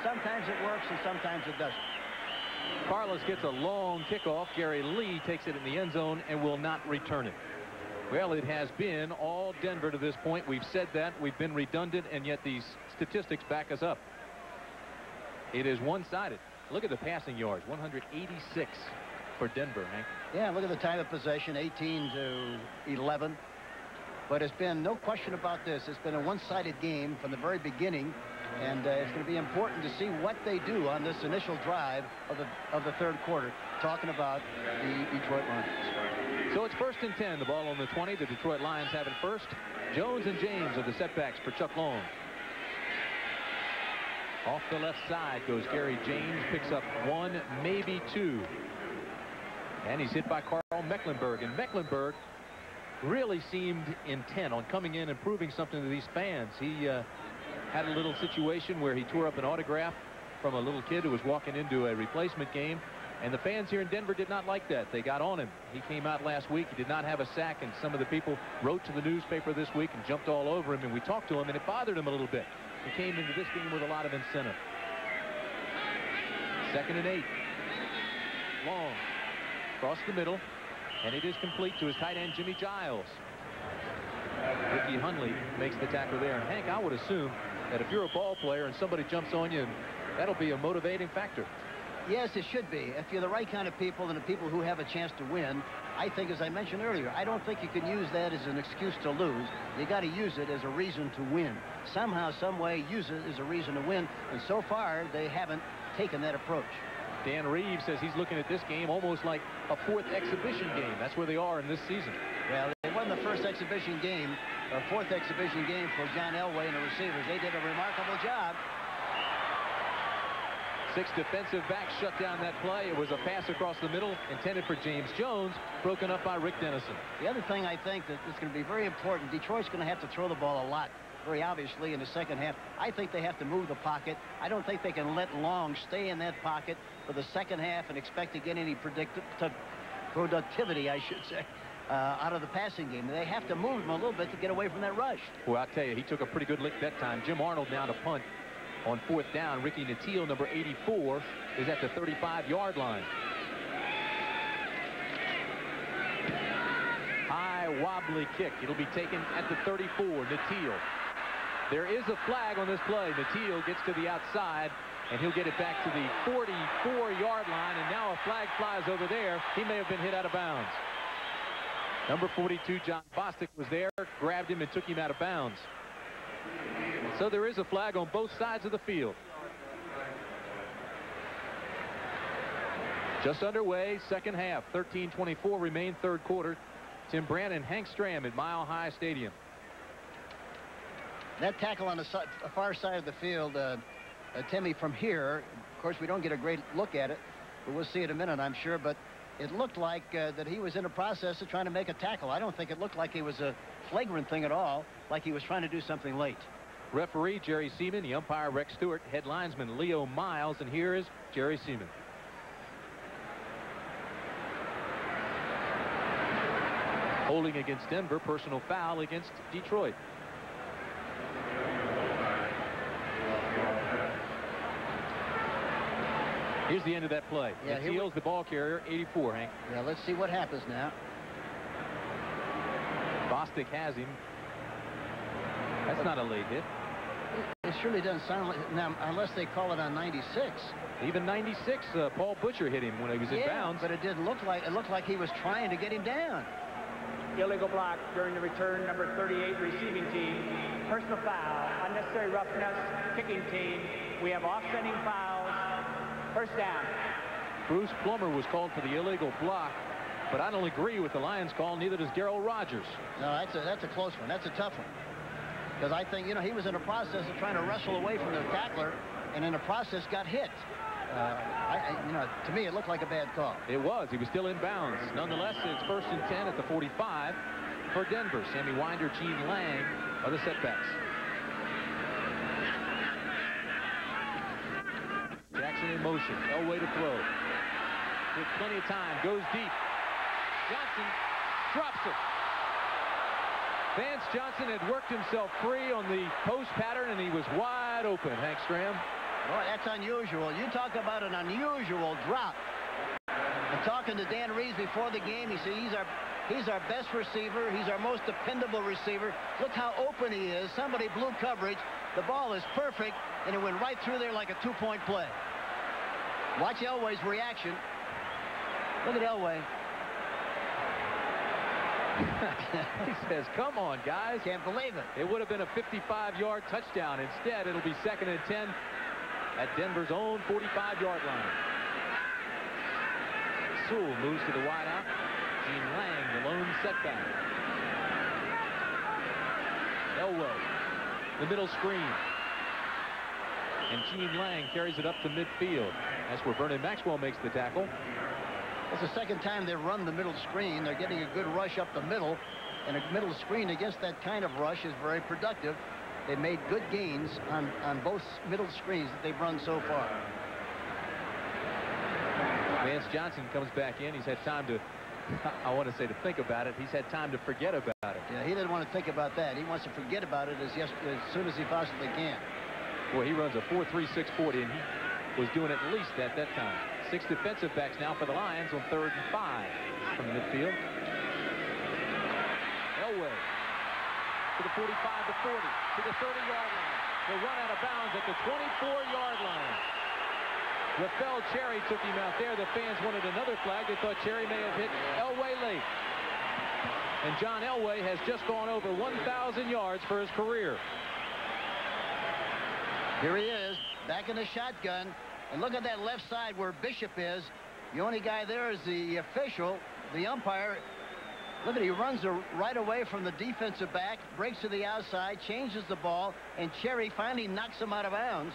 sometimes it works and sometimes it doesn't. Carlos gets a long kickoff. Gary Lee takes it in the end zone and will not return it. Well, it has been all Denver to this point. We've said that. We've been redundant, and yet these statistics back us up. It is one-sided. Look at the passing yards, 186 for Denver, Hank. Yeah, look at the time of possession, 18-11. But it's been no question about this. It's been a one-sided game from the very beginning, and it's going to be important to see what they do on this initial drive of the third quarter, talking about the Detroit Lions. So it's 1st and 10. The ball on the 20. The Detroit Lions have it first. Jones and James are the setbacks for Chuck Long. Off the left side goes Gary James, picks up 1, maybe 2. And he's hit by Carl Mecklenburg. And Mecklenburg really seemed intent on coming in and proving something to these fans. He had a little situation where he tore up an autograph from a little kid who was walking into a replacement game. And the fans here in Denver did not like that. They got on him. He came out last week. He did not have a sack. And some of the people wrote to the newspaper this week and jumped all over him. And we talked to him, and it bothered him a little bit. He came into this game with a lot of incentive. 2nd and 8. Long. Across the middle. And it is complete to his tight end, Jimmy Giles. Ricky Hundley makes the tackle there. And Hank, I would assume that if you're a ball player and somebody jumps on you, that'll be a motivating factor. Yes, it should be. If you're the right kind of people and the people who have a chance to win, I think, as I mentioned earlier, I don't think you can use that as an excuse to lose. You got to use it as a reason to win. Somehow, some way, use it as a reason to win. And so far, they haven't taken that approach. Dan Reeves says he's looking at this game almost like a 4th exhibition game. That's where they are in this season. Well, it wasn't the first exhibition game, or 4th exhibition game for John Elway and the receivers. They did a remarkable job. 6 defensive backs shut down that play. It was a pass across the middle intended for James Jones, broken up by Rick Dennison. The other thing I think that is going to be very important, Detroit's going to have to throw the ball a lot, very obviously, in the second half. I think they have to move the pocket. I don't think they can let Long stay in that pocket for the second half and expect to get any productivity, I should say, out of the passing game. They have to move him a little bit to get away from that rush. Well, I'll tell you, he took a pretty good lick that time. Jim Arnold now to punt. On 4th down, Ricky Nattiel, number 84, is at the 35-yard line. High, wobbly kick. It'll be taken at the 34, Nattiel. There is a flag on this play. Nattiel gets to the outside, and he'll get it back to the 44-yard line, and now a flag flies over there. He may have been hit out of bounds. Number 42, John Bostic, was there, grabbed him, and took him out of bounds. So there is a flag on both sides of the field. Just underway, second half. 13:24 remain, third quarter. Tim Brandt and Hank Stram at Mile High Stadium. That tackle on the far side of the field, Timmy, from here, of course, we don't get a great look at it, but we'll see it in a minute, I'm sure. But it looked like that he was in a process of trying to make a tackle. I don't think it looked like it was a flagrant thing at all, like he was trying to do something late. Referee Jerry Seaman, the umpire Rex Stewart, head linesman Leo Miles, and here is Jerry Seaman. Holding against Denver, personal foul against Detroit. Here's the end of that play. Yeah, Nattiel's the ball carrier, 84, Hank. Yeah, let's see what happens now. Bostic has him. That's not a late hit. It surely doesn't sound like, now, unless they call it on 96. Even 96, Paul Butcher hit him when he was in bounds. But it didn't look like, it looked like he was trying to get him down. Illegal block during the return, number 38 receiving team. Personal foul, unnecessary roughness, kicking team. We have offsetting fouls. First down. Bruce Plummer was called for the illegal block, but I don't agree with the Lions call. Neither does Darrell Rogers. No, that's a close one. That's a tough one. Because I think, he was in a process of trying to wrestle away from the tackler, and in the process got hit. To me, it looked like a bad call. It was. He was still in bounds. Nonetheless, it's 1st and 10 at the 45 for Denver. Sammy Winder, Gene Lang are the setbacks. Jackson in motion. Elway to throw. With plenty of time. Goes deep. Johnson drops it. Vance Johnson had worked himself free on the post pattern, and he was wide open, Hank Stram. Boy, that's unusual. You talk about an unusual drop. And talking to Dan Reeves before the game, he said he's our best receiver. He's our most dependable receiver. Look how open he is. Somebody blew coverage. The ball is perfect, and it went right through there like a two-point play. Watch Elway's reaction. Look at Elway. He says, come on, guys. Can't believe it. It would have been a 55-yard touchdown. Instead, it'll be 2nd and 10 at Denver's own 45-yard line. Sewell moves to the wideout. Gene Lang, the lone setback. Elway, the middle screen. And Gene Lang carries it up to midfield. That's where Vernon Maxwell makes the tackle. It's the second time they've run the middle screen. They're getting a good rush up the middle. And a middle screen against that kind of rush is very productive. They made good gains on both middle screens that they've run so far. Vance Johnson comes back in. He's had time to, I want to say to think about it. He's had time to forget about it. Yeah, he didn't want to think about that. He wants to forget about it as soon as he possibly can. Boy, he runs a 4.36 40, and he was doing it at least at that time. 6 defensive backs now for the Lions on 3rd and 5 from midfield. Elway to the 45 to 40 to the 30-yard line. They'll run out of bounds at the 24-yard line. Rafael Cherry took him out there. The fans wanted another flag. They thought Cherry may have hit Elway late. And John Elway has just gone over 1,000 yards for his career. Here he is, back in the shotgun. And look at that left side where Bishop is. The only guy there is the official, the umpire. Look at he runs right away from the defensive back, breaks to the outside, changes the ball, and Cherry finally knocks him out of bounds.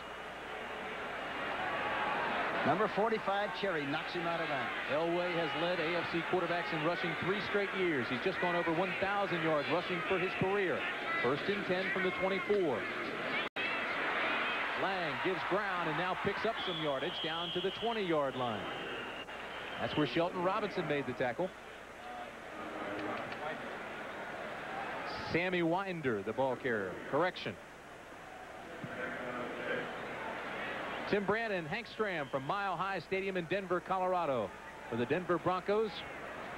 Number 45, Cherry, knocks him out of bounds. Elway has led AFC quarterbacks in rushing 3 straight years. He's just gone over 1,000 yards rushing for his career. 1st and 10 from the 24. Lang gives ground and now picks up some yardage down to the 20-yard line. That's where Shelton Robinson made the tackle. Sammy Winder, the ball carrier. Correction. Tim Brandt and Hank Stram from Mile High Stadium in Denver, Colorado. For the Denver Broncos,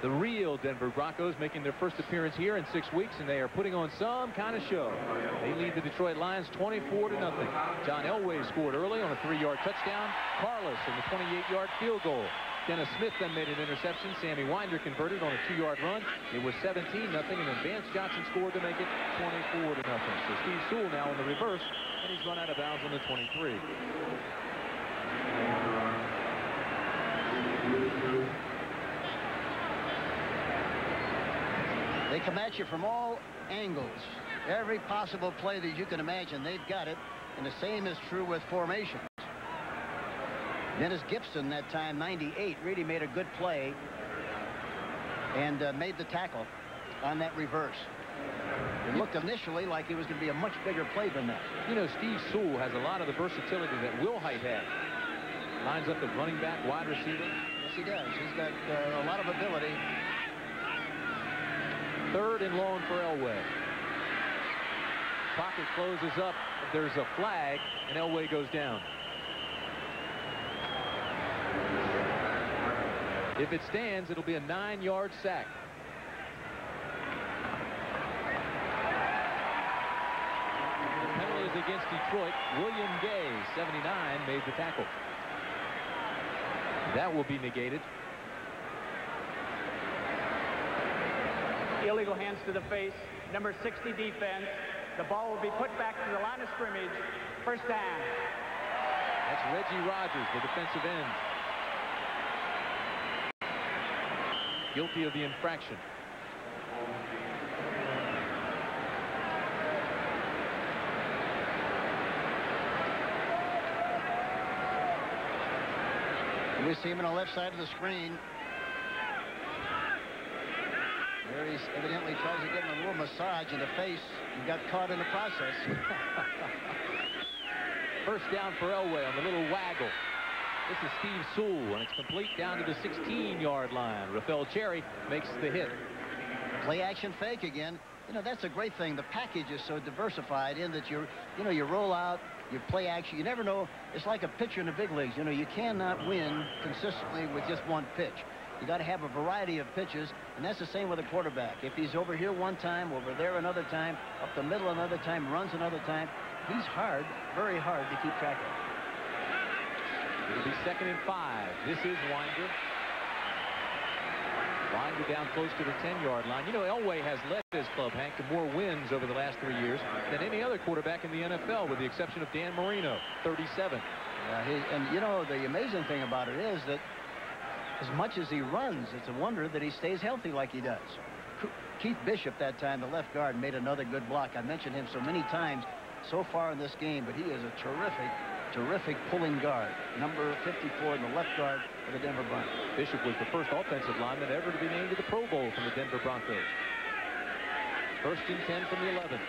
the real Denver Broncos, making their first appearance here in 6 weeks, and they are putting on some kind of show. They lead the Detroit Lions 24-0. John Elway scored early on a 3-yard touchdown. Carlos in the 28-yard field goal. Dennis Smith then made an interception. Sammy Winder converted on a 2-yard run. It was 17-0, and then Vance Johnson scored to make it 24-0. So Steve Sewell now in the reverse, and he's run out of bounds on the 23. They come at you from all angles. Every possible play that you can imagine, they've got it. And the same is true with formations. Dennis Gibson, that time, 98, really made a good play and made the tackle on that reverse. It looked initially like it was going to be a much bigger play than that. You know, Steve Sewell has a lot of the versatility that Will Height had. Lines up at running back, wide receiver. Yes, he does. He's got a lot of ability. 3rd and long for Elway. Pocket closes up. There's a flag, and Elway goes down. If it stands, it'll be a 9-yard sack. The penalty is against Detroit. William Gay, 79, made the tackle. That will be negated. Illegal hands to the face. Number 60 defense. The ball will be put back to the line of scrimmage. 1st down. That's Reggie Rogers, the defensive end. Guilty of the infraction. We see him on the left side of the screen. There he's evidently tries to get him a little massage in the face and got caught in the process. 1st down for Elway on the little waggle. This is Steve Sewell, and it's complete down to the 16-yard line. Rafael Cherry makes the hit. Play action fake again. You know, that's a great thing. The package is so diversified in that you roll out, You play action. You never know. It's like a pitcher in the big leagues. You know, you cannot win consistently with just one pitch. You got to have a variety of pitches, and that's the same with a quarterback. If he's over here one time, over there another time, up the middle another time, runs another time, he's hard, very hard to keep track of. It'll be 2nd and 5. This is Winder. Winder down close to the 10-yard line. You know, Elway has led his club, Hank, to more wins over the last 3 years than any other quarterback in the NFL, with the exception of Dan Marino, 37. And you know, the amazing thing about it is that as much as he runs, it's a wonder that he stays healthy like he does. Keith Bishop that time, the left guard, made another good block. I mentioned him so many times so far in this game, but he is a terrific pulling guard. Number 54 in the left guard for the Denver Broncos. Bishop was the first offensive lineman ever to be named to the Pro Bowl from the Denver Broncos. 1st and 10 from the 11.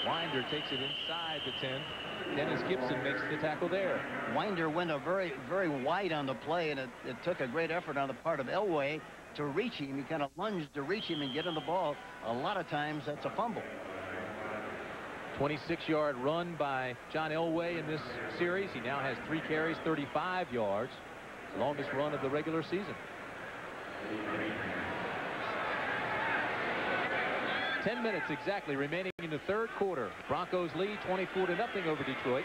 Winder takes it inside the 10. Dennis Gibson makes the tackle there. Winder went a very wide on the play, and it took a great effort on the part of Elway to reach him. He kind of lunged to reach him and get him the ball. A lot of times that's a fumble. 26-yard run by John Elway in this series. He now has 3 carries, 35 yards. Longest run of the regular season. 10 minutes exactly remaining in the 3rd quarter. Broncos lead 24-0 over Detroit.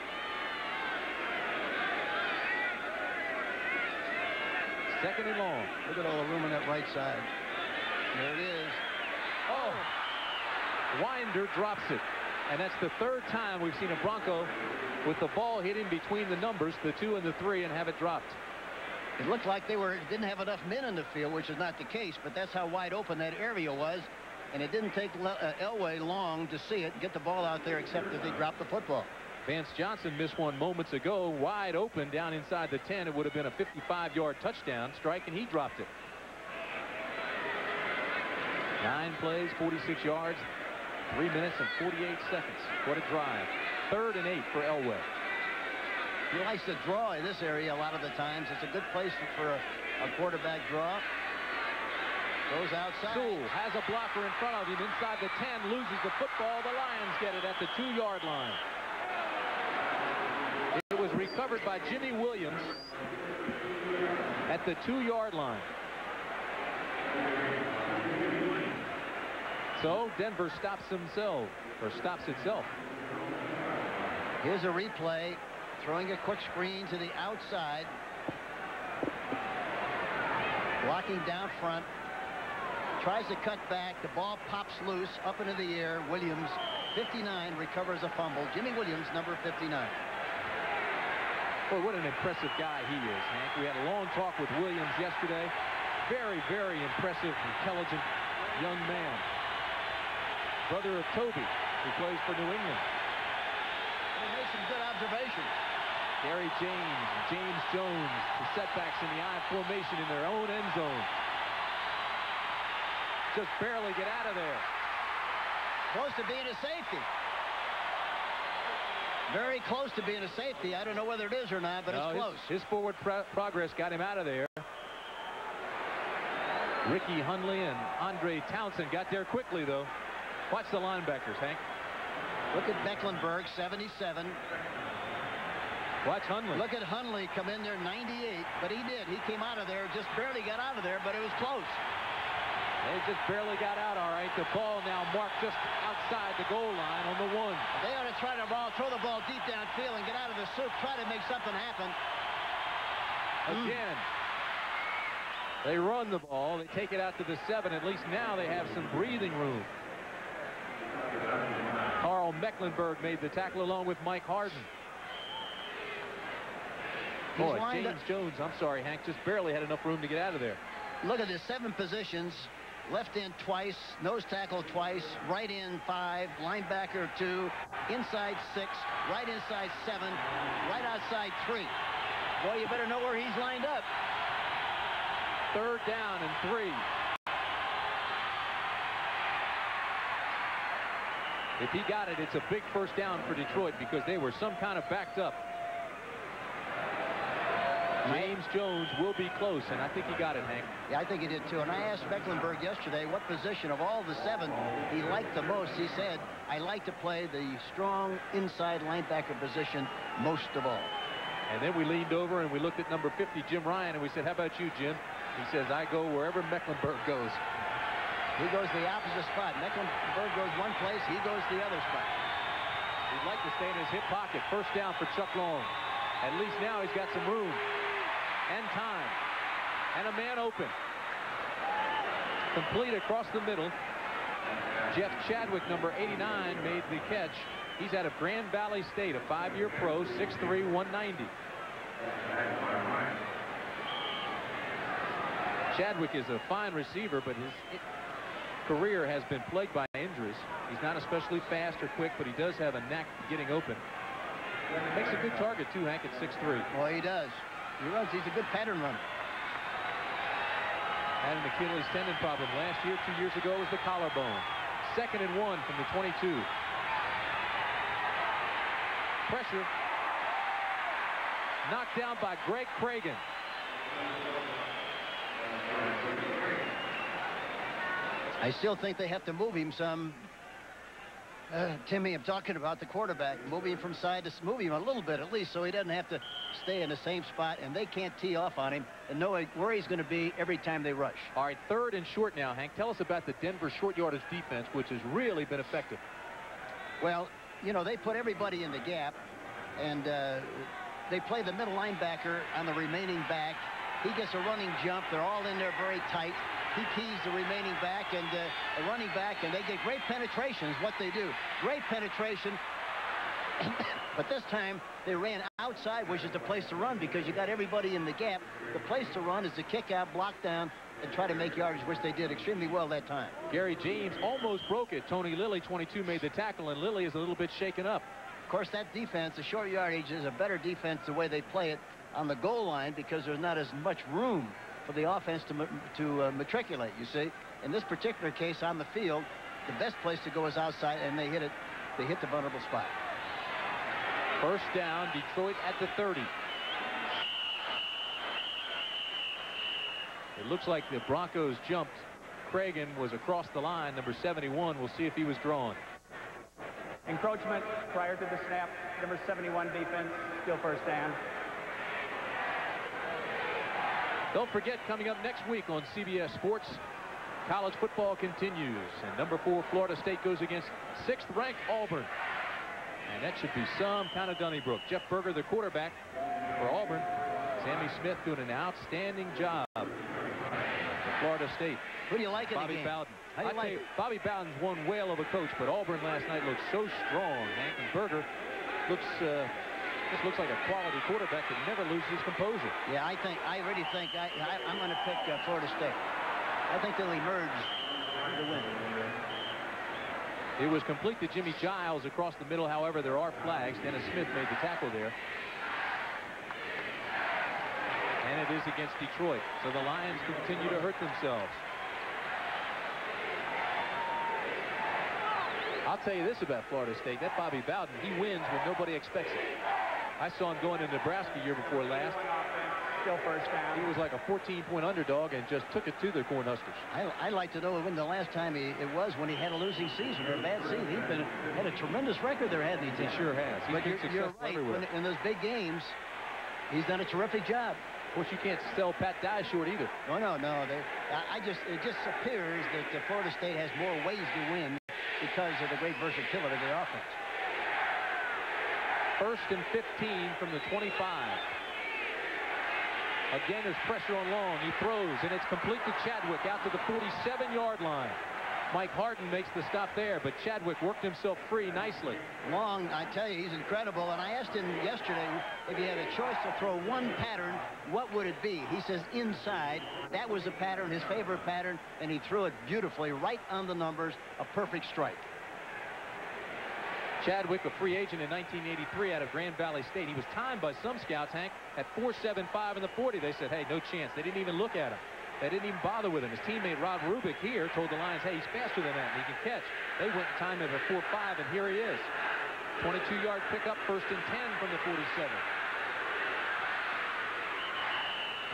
Second and long. Look at all the room on that right side. There it is. Oh! Winder drops it. And that's the 3rd time we've seen a Bronco with the ball hit in between the numbers, the 2 and the 3, and have it dropped. It looked like they didn't have enough men in the field, which is not the case, but that's how wide open that area was. And it didn't take Elway long to see it, get the ball out there, except that they dropped the football. Vance Johnson missed one moments ago, wide open down inside the 10. It would have been a 55-yard touchdown strike, and he dropped it. 9 plays, 46 yards, 3 minutes and 48 seconds. What a drive. 3rd and 8 for Elway. He likes to draw in this area a lot of the times. It's a good place for a quarterback draw. Goes outside. Sewell has a blocker in front of him inside the 10, loses the football. The Lions get it at the 2-yard line. It was recovered by Jimmy Williams at the 2-yard line. So Denver stops itself. Here's a replay, throwing a quick screen to the outside. Blocking down front. Tries to cut back. The ball pops loose up into the air. Williams, 59, recovers a fumble. Jimmy Williams, number 59. Boy, what an impressive guy he is, Hank. We had a long talk with Williams yesterday. Very impressive, intelligent young man. Brother of Toby, who plays for New England. He made some good observations. Gary James and James Jones, the setbacks in the I formation in their own end zone. Just barely get out of there. Close to being a safety. Very close to being a safety. I don't know whether it is or not, but it's close. His forward progress got him out of there. Ricky Hundley and Andre Townsend got there quickly, though. Watch the linebackers, Hank. Look at Mecklenburg, 77. Watch Hundley. Look at Hundley come in there, 98, but he did. He came out of there, just barely got out of there, but it was close. They just barely got out, all right. The ball now marked just outside the goal line on the 1. They ought to try to throw the ball deep downfield and get out of the soup, try to make something happen. Again, they run the ball. They take it out to the 7. At least now they have some breathing room. Carl Mecklenburg made the tackle along with Mike Harden. Boy, James Jones, I'm sorry, Hank, just barely had enough room to get out of there. Look at the 7 positions. Left end twice, nose tackle twice, right end 5, linebacker 2, inside 6, right inside 7, right outside 3. Boy, you better know where he's lined up. 3rd down and 3. If he got it, it's a big first down for Detroit because they were some kind of backed up. James Jones will be close, and I think he got it, Hank. Yeah, I think he did too. And I asked Mecklenburg yesterday what position of all the 7 he liked the most. He said, I like to play the strong inside linebacker position most of all. And then we leaned over and we looked at number 50, Jim Ryan, and we said, how about you, Jim? He says, I go wherever Mecklenburg goes. He goes the opposite spot. Mecklenburg goes one place, he goes the other spot. He'd like to stay in his hip pocket. First down for Chuck Long. At least now he's got some room and time and a man open. Complete across the middle. Jeff Chadwick, number 89, made the catch. He's out of Grand Valley State, a 5-year pro, 6'3", 190. Chadwick is a fine receiver, but his career has been plagued by injuries. He's not especially fast or quick, but he does have a knack for getting open. Makes a good target, too, Hank, at 6'3". Well, he does. He runs. He's a good pattern runner. Had an Achilles tendon problem last year. 2 years ago was the collarbone. 2nd and 1 from the 22. Pressure. Knocked down by Greg Cragen. I still think they have to move him some. Timmy, I'm talking about the quarterback. Moving from side to move him a little bit at least so he doesn't have to stay in the same spot, and they can't tee off on him and know where he's going to be every time they rush. All right, 3rd and short now, Hank. Tell us about the Denver short yardage defense, which has really been effective. Well, you know, they put everybody in the gap, and they play the middle linebacker on the remaining back. He gets a running jump. They're all in there very tight. He keys the remaining back and the running back, and they get great penetration is what they do. Great penetration. But this time they ran outside, which is the place to run because you got everybody in the gap. The place to run is to kick out, block down, and try to make yardage, which they did extremely well that time. Gary James almost broke it. Tony Lilly, 22, made the tackle, and Lilly is a little bit shaken up. Of course, that defense, the short yardage, is a better defense the way they play it on the goal line because there's not as much room for the offense to matriculate, you see. In this particular case on the field, the best place to go is outside, and they hit it. They hit the vulnerable spot. First down, Detroit at the 30. It looks like the Broncos jumped. Cragen was across the line, number 71. We'll see if he was drawn. Encroachment prior to the snap. Number 71 defense, still first down. Don't forget, coming up next week on CBS Sports, college football continues. And number 4, Florida State goes against 6th-ranked Auburn. And that should be some kind of Donnybrook. Jeff Berger, the quarterback for Auburn. Sammy Smith doing an outstanding job for Florida State. Who do you like in Bobby the game? Bowden. How do you like it? Bobby Bowden's one whale of a coach, but Auburn last night looked so strong. Hank, and Berger looks just looks like a quality quarterback that never loses composure. Yeah, I really think I'm going to pick Florida State. I think they'll emerge to win. It was complete to Jimmy Giles across the middle. However, there are flags. Dennis Smith made the tackle there. And it is against Detroit. So the Lions continue to hurt themselves. I'll tell you this about Florida State. That Bobby Bowden, he wins when nobody expects it. I saw him going to Nebraska year before last. Still first down. He was like a 14-point underdog and just took it to the Cornhuskers. I'd like to know when the last time it was when he had a losing season or a bad season. He's had a tremendous record there, hasn't he, Tim? He sure has. He's But been you're successful right. everywhere. In those big games, he's done a terrific job. Of course, you can't sell Pat Dye short either. No. It just appears that Florida State has more ways to win because of the great versatility of their offense. 1st and 15 from the 25. Again, there's pressure on Long. He throws, and it's complete to Chadwick out to the 47-yard line. Mike Harden makes the stop there, but Chadwick worked himself free nicely. Long, I tell you, he's incredible. And I asked him yesterday if he had a choice to throw one pattern, what would it be? He says inside. That was the pattern, his favorite pattern, and he threw it beautifully right on the numbers. A perfect strike. Chadwick, a free agent in 1983 out of Grand Valley State. He was timed by some scouts, Hank, at 4.75 in the 40. They said, hey, no chance. They didn't even look at him. They didn't even bother with him. His teammate Rob Rubik here told the Lions, hey, he's faster than that, and he can catch. They went and timed him at 4.5, and here he is. 22-yard pickup, 1st and 10 from the 47.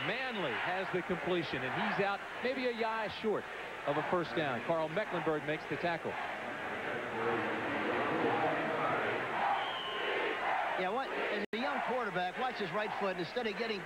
Manley has the completion, and he's out maybe a yard short of a first down. Carl Mecklenburg makes the tackle. Yeah, as a young quarterback, watch his right foot. Instead of getting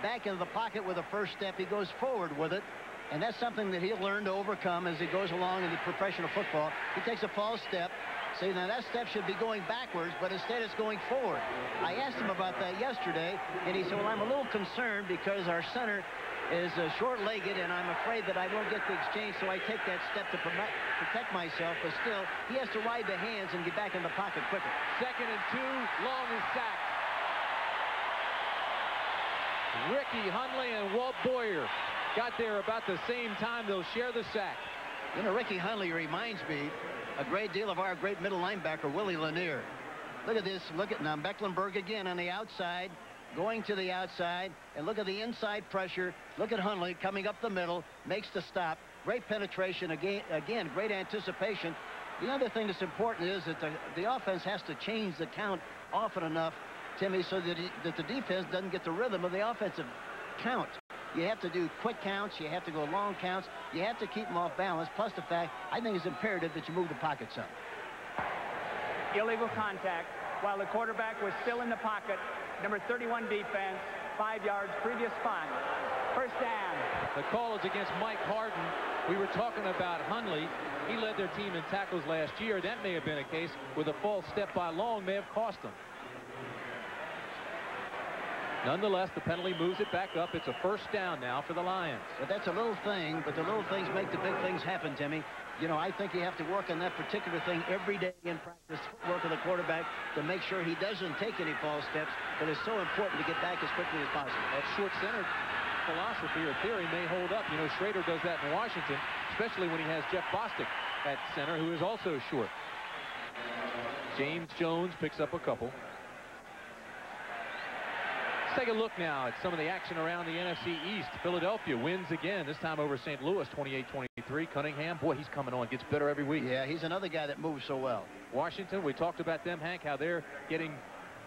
back into the pocket with a first step, he goes forward with it. And that's something that he'll learn to overcome as he goes along in the professional football. He takes a false step. See, now that step should be going backwards, but instead it's going forward. I asked him about that yesterday, and he said, well, I'm a little concerned because our center is short-legged, and I'm afraid that I won't get the exchange, so I take that step to protect myself. But still, he has to ride the hands and get back in the pocket quicker. 2nd and 2, Long is sacked. Ricky Hundley and Walt Boyer got there about the same time. They'll share the sack. You know, Ricky Hundley reminds me a great deal of our great middle linebacker, Willie Lanier. Look at this. Look at now Mecklenburg again on the outside, going to the outside, and look at the inside pressure. Look at Hundley coming up the middle, makes the stop. Great penetration again, great anticipation. The other thing that's important is that the offense has to change the count often enough, Timmy, so that the defense doesn't get the rhythm of the offensive count. You have to do quick counts. You have to go long counts. You have to keep them off balance. Plus the fact, I think it's imperative that you move the pocket some. Illegal contact while the quarterback was still in the pocket. Number 31 defense, 5 yards, previous spot. First down. The call is against Mike Harden. We were talking about Hundley. He led their team in tackles last year. That may have been a case where the false step by Long may have cost them. Nonetheless, the penalty moves it back up. It's a first down now for the Lions. But that's a little thing, but the little things make the big things happen, Timmy. You know, I think you have to work on that particular thing every day in practice, work of the quarterback to make sure he doesn't take any false steps, but it's so important to get back as quickly as possible. That short-centered philosophy or theory may hold up. You know, Schrader does that in Washington, especially when he has Jeff Bostic at center, who is also short. James Jones picks up a couple. Let's take a look now at some of the action around the NFC East. Philadelphia wins again, this time over St. Louis, 28-23. Cunningham, boy, he's coming on, gets better every week. Yeah, he's another guy that moves so well. Washington, we talked about them, Hank, how they're getting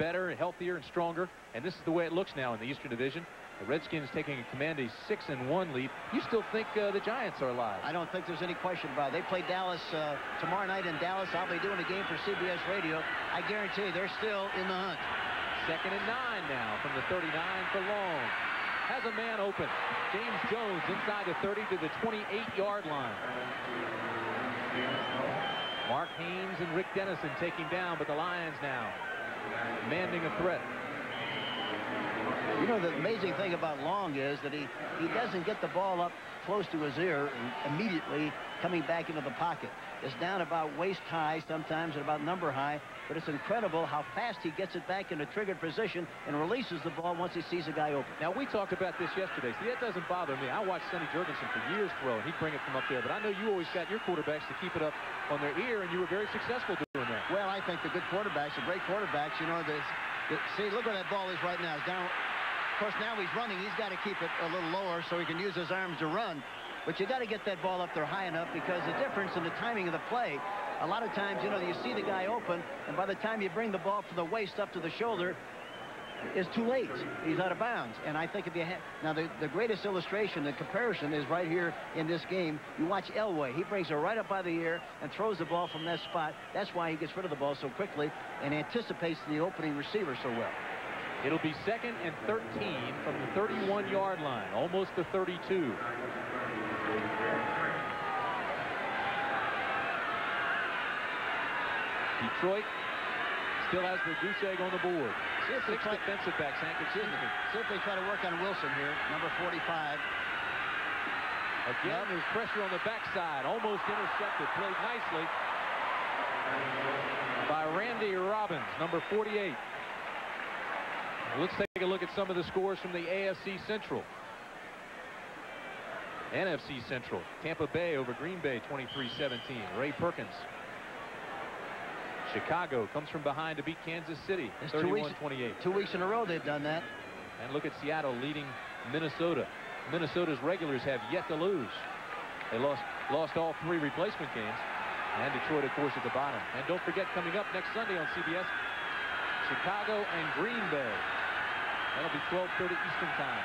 better and healthier and stronger. And this is the way it looks now in the Eastern Division. The Redskins taking a command a 6-1 lead. You still think the Giants are alive? I don't think there's any question about it. They play Dallas tomorrow night in Dallas. I'll be doing a game for CBS Radio. I guarantee you they're still in the hunt. 2nd and 9 now from the 39 for Long. Has a man open. James Jones inside the 30 to the 28-yard line. Mark Haynes and Rick Dennison taking down, but the Lions now commanding a threat. You know, the amazing thing about Long is that he doesn't get the ball up close to his ear immediately coming back into the pocket. It's down about waist high sometimes and about number high, but it's incredible how fast he gets it back into triggered position and releases the ball once he sees a guy open. Now, we talked about this yesterday. See, that doesn't bother me. I watched Sonny Jurgensen for years throw, and he'd bring it from up there, but I know you always got your quarterbacks to keep it up on their ear, and you were very successful doing that. Well, I think the good quarterbacks, the great quarterbacks, you know, see, look where that ball is right now. It's down. Of course, now he's running. He's got to keep it a little lower so he can use his arms to run. But you got to get that ball up there high enough because the difference in the timing of the play, a lot of times, you know, you see the guy open, and by the time you bring the ball from the waist up to the shoulder, it's too late. He's out of bounds. And I think if you have... Now, the greatest illustration, the comparison is right here in this game. You watch Elway. He brings it right up by the ear and throws the ball from that spot. That's why he gets rid of the ball so quickly and anticipates the opening receiver so well. It'll be 2nd and 13 from the 31-yard line, almost the 32. Detroit still has the goose egg on the board. See if 6 defensive backs, Hank. Excuse me. See if they try to work on Wilson here, number 45. Again, there's pressure on the backside. Almost intercepted. Played nicely by Randy Robbins, number 48. Let's take a look at some of the scores from the AFC Central. NFC Central. Tampa Bay over Green Bay, 23-17. Ray Perkins. Chicago comes from behind to beat Kansas City, 31-28. 2 weeks in a row they've done that. And look at Seattle leading Minnesota. Minnesota's regulars have yet to lose. They lost all 3 replacement games. And Detroit, of course, at the bottom. And don't forget, coming up next Sunday on CBS, Chicago and Green Bay. That'll be 12:30 Eastern time.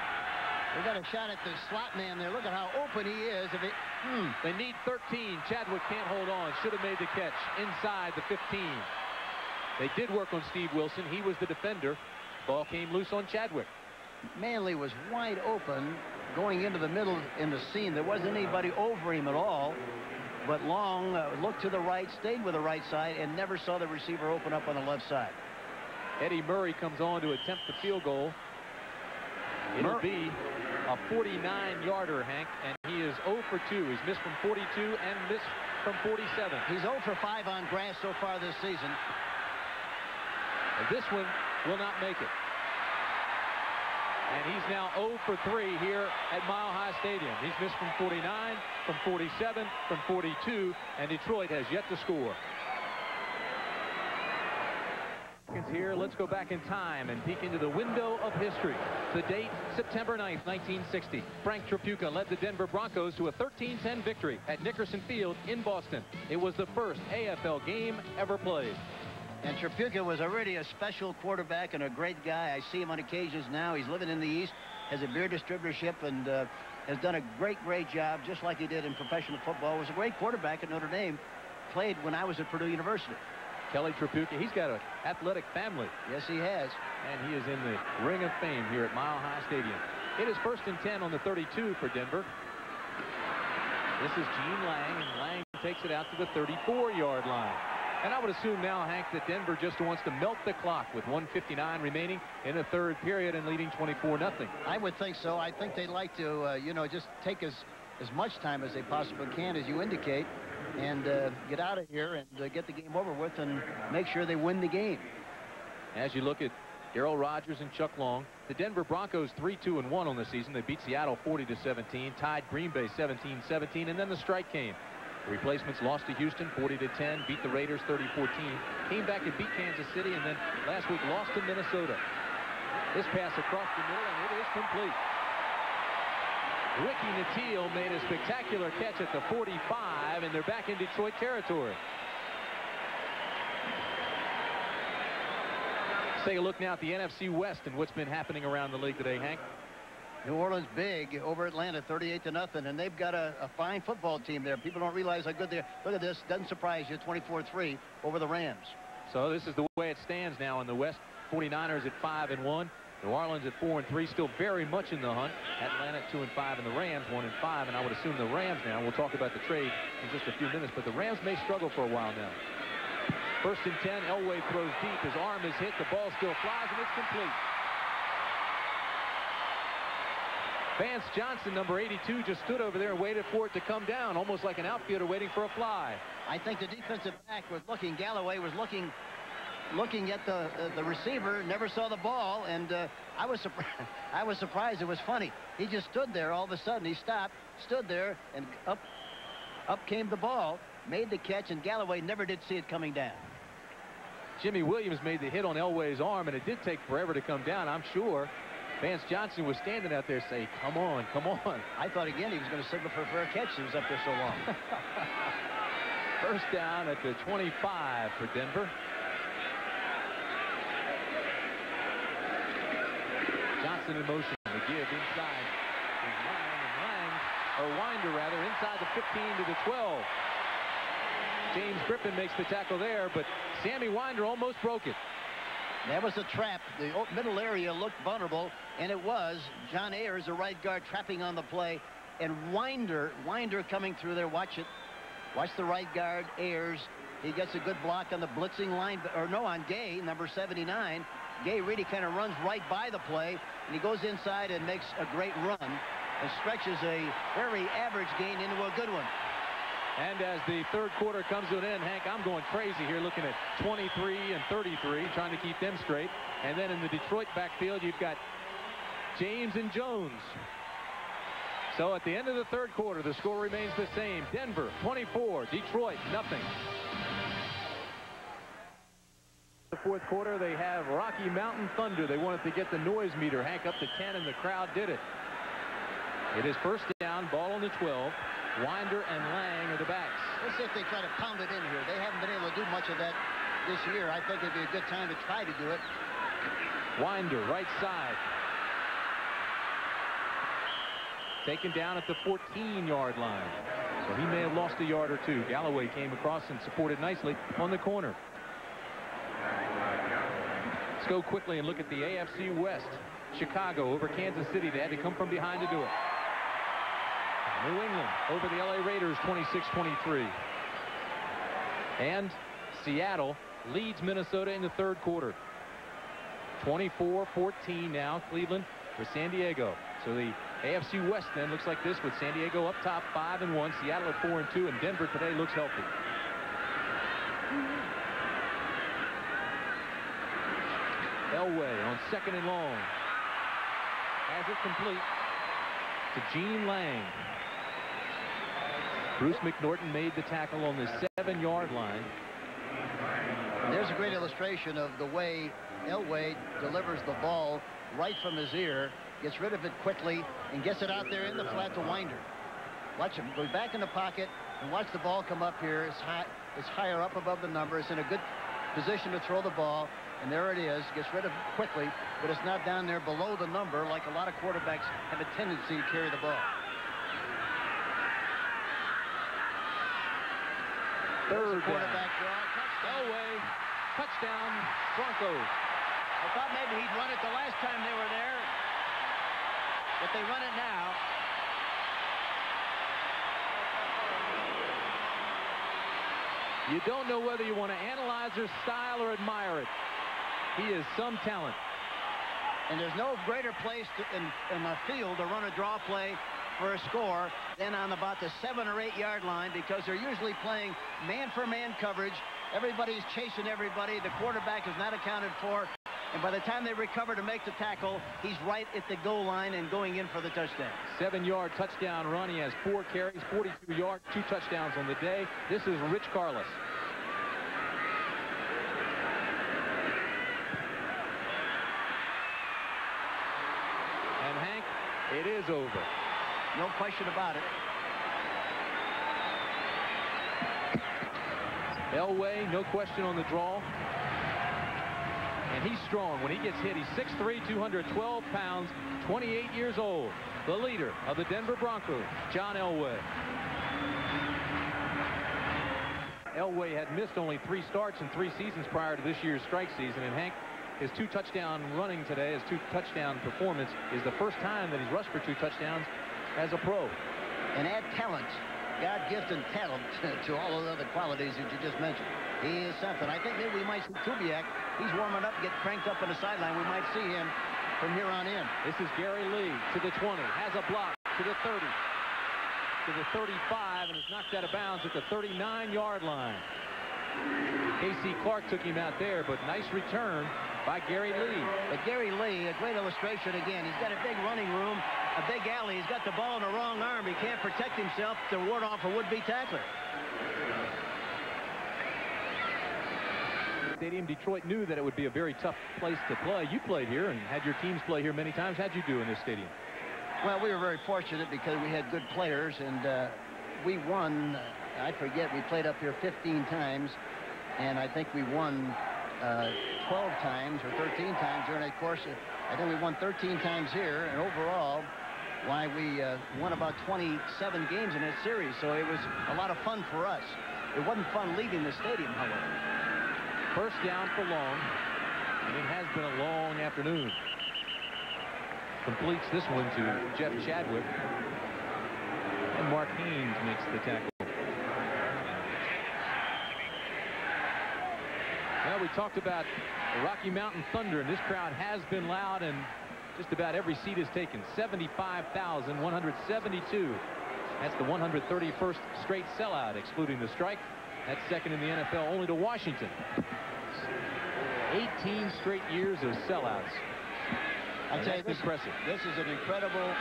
They got a shot at the slot man there. Look at how open he is. If it, They need 13. Chadwick can't hold on. Should have made the catch inside the 15. They did work on Steve Wilson. He was the defender. Ball came loose on Chadwick. Manley was wide open going into the middle in the seam. There wasn't anybody over him at all. But Long looked to the right, stayed with the right side, and never saw the receiver open up on the left side. Eddie Murray comes on to attempt the field goal. It'll be a 49-yarder, Hank, and he is 0 for 2. He's missed from 42 and missed from 47. He's 0 for 5 on grass so far this season. And this one will not make it. And he's now 0 for 3 here at Mile High Stadium. He's missed from 49, from 47, from 42, and Detroit has yet to score. Here, let's go back in time and peek into the window of history. The date, September 9th, 1960. Frank Tripucka led the Denver Broncos to a 13-10 victory at Nickerson Field in Boston. It was the first AFL game ever played. And Tripucka was already a special quarterback and a great guy. I see him on occasions now. He's living in the East, has a beer distributorship, and has done a great job, just like he did in professional football. Was a great quarterback at Notre Dame. Played when I was at Purdue University. Kelly Tripucka, he's got an athletic family. Yes, he has. And he is in the Ring of Fame here at Mile High Stadium. It is 1st and 10 on the 32 for Denver. This is Gene Lang, and Lang takes it out to the 34-yard line. And I would assume now, Hank, that Denver just wants to melt the clock with 1:59 remaining in the third period and leading 24-0. I would think so. I think they'd like to, just take as much time as they possibly can, as you indicate, and get out of here and get the game over with and make sure they win the game. As you look at Darrell Rogers and Chuck Long, the Denver Broncos 3-2-1 on the season. They beat Seattle 40-17, tied Green Bay 17-17, and then the strike came. The replacements lost to Houston 40-10, beat the Raiders 30-14, came back and beat Kansas City, and then last week lost to Minnesota. This pass across the middle, and it is complete. Ricky Nattiel made a spectacular catch at the 45, and they're back in Detroit territory. Let's take a look now at the NFC West and what's been happening around the league today, Hank. New Orleans big over Atlanta 38-0, and they've got a fine football team there. People don't realize how good they are. Look at this. Doesn't surprise you. 24-3 over the Rams. So this is the way it stands now in the West. 49ers at 5-1. New Orleans at 4-3, still very much in the hunt. Atlanta at 2-5, and the Rams 1-5. And I would assume the Rams now. We'll talk about the trade in just a few minutes, but the Rams may struggle for a while now. 1st and 10. Elway throws deep. His arm is hit. The ball still flies, and it's complete. Vance Johnson, number 82, just stood over there and waited for it to come down, almost like an outfielder waiting for a fly. I think the defensive back was looking. Galloway was looking at the receiver, never saw the ball, and I was surprised. It was funny. He just stood there. All of a sudden, he stopped, stood there, and up came the ball, made the catch, and Galloway never did see it coming down. Jimmy Williams made the hit on Elway's arm, and it did take forever to come down, I'm sure. Vance Johnson was standing out there saying, come on, come on. I thought again he was going to signal for a fair catch. He was up there so long. 1st down at the 25 for Denver. Johnson in motion. The give inside is Winder inside the 15 to the 12. James Griffin makes the tackle there, but Sammy Winder almost broke it. That was a trap. The middle area looked vulnerable, and it was. John Ayers, the right guard, trapping on the play, and Winder coming through there. Watch it. Watch the right guard, Ayers. He gets a good block on the blitzing line, or no, on Gay, number 79. Gay really kind of runs right by the play, and he goes inside and makes a great run and stretches a very average gain into a good one. And as the third quarter comes to an end, Hank, I'm going crazy here looking at 23 and 33, trying to keep them straight. And then in the Detroit backfield, you've got James and Jones. So at the end of the third quarter, the score remains the same. Denver 24, Detroit nothing. The fourth quarter, they have Rocky Mountain Thunder. They wanted to get the noise meter, Hank, up to 10, and the crowd did it. It is 1st down, ball on the 12. Winder and Lang are the backs. Let's see if they try to pound it in here. They haven't been able to do much of that this year. I think it'd be a good time to try to do it. Winder, right side. taken down at the 14-yard line. So he may have lost a yard or two. Galloway came across and supported nicely on the corner. Let's go quickly and look at the AFC West. Chicago over Kansas City. They had to come from behind to do it. New England over the LA Raiders 26-23. And Seattle leads Minnesota in the third quarter. 24-14 now, Cleveland for San Diego. So the AFC West then looks like this, with San Diego up top 5-1, Seattle at 4-2, and Denver today looks healthy. Elway on 2nd and long. Has it complete to Gene Lang. Bruce McNorton made the tackle on the 7-yard line. There's a great illustration of the way Elway delivers the ball right from his ear, gets rid of it quickly, and gets it out there in the flat to Winder. Watch him go back in the pocket and watch the ball come up here. It's higher up above the number. It's in a good position to throw the ball, and there it is. Gets rid of it quickly, but it's not down there below the number like a lot of quarterbacks have a tendency to carry the ball. Third quarterback draw. Touchdown. Elway. Touchdown, Broncos. I thought maybe he'd run it the last time they were there, but they run it now. You don't know whether you want to analyze his style or admire it. He is some talent. And there's no greater place in the field to run a draw play for a score than on about the 7 or 8 yard line, because they're usually playing man-for-man coverage. Everybody's chasing everybody. The quarterback is not accounted for. And by the time they recover to make the tackle, he's right at the goal line and going in for the touchdown. 7-yard touchdown run. He has 4 carries, 42 yards, 2 touchdowns on the day. This is Rich Carlos. And Hank, it is over. No question about it. Elway, no question on the draw. And he's strong. When he gets hit, he's 6'3", 212 pounds, 28 years old. The leader of the Denver Broncos, John Elway. Elway had missed only 3 starts in 3 seasons prior to this year's strike season. And Hank, his 2 touchdown running today, his 2 touchdown performance, is the first time that he's rushed for 2 touchdowns as a pro. And add talent, God-gifted talent to all of the other qualities that you just mentioned. He is something. I think maybe we might see Kubiak. He's warming up, get cranked up on the sideline. We might see him from here on in. This is Gary Lee to the 20. Has a block to the 30. To the 35, and is knocked out of bounds at the 39-yard line. K.C. Clark took him out there, but nice return by Gary Lee. But Gary Lee, a great illustration again. He's got a big running room, a big alley. He's got the ball in the wrong arm. He can't protect himself to ward off a would-be tackler. Stadium, Detroit knew that it would be a very tough place to play. You played here and had your teams play here many times. How'd you do in this stadium? Well, we were very fortunate because we had good players, and we won. I forget, we played up here 15 times, and I think we won 12 times or 13 times during that course. I think we won 13 times here, and overall, why, we won about 27 games in that series, so it was a lot of fun for us. It wasn't fun leaving the stadium, however. First down for Long, and it has been a long afternoon. Completes this one to Jeff Chadwick, and Mark Haynes makes the tackle. Well, we talked about the Rocky Mountain Thunder, and this crowd has been loud, and just about every seat is taken. 75,172. That's the 131st straight sellout, excluding the strike. That's second in the NFL only to Washington. 18 straight years of sellouts. I'll tell you, that's impressive. This is an incredible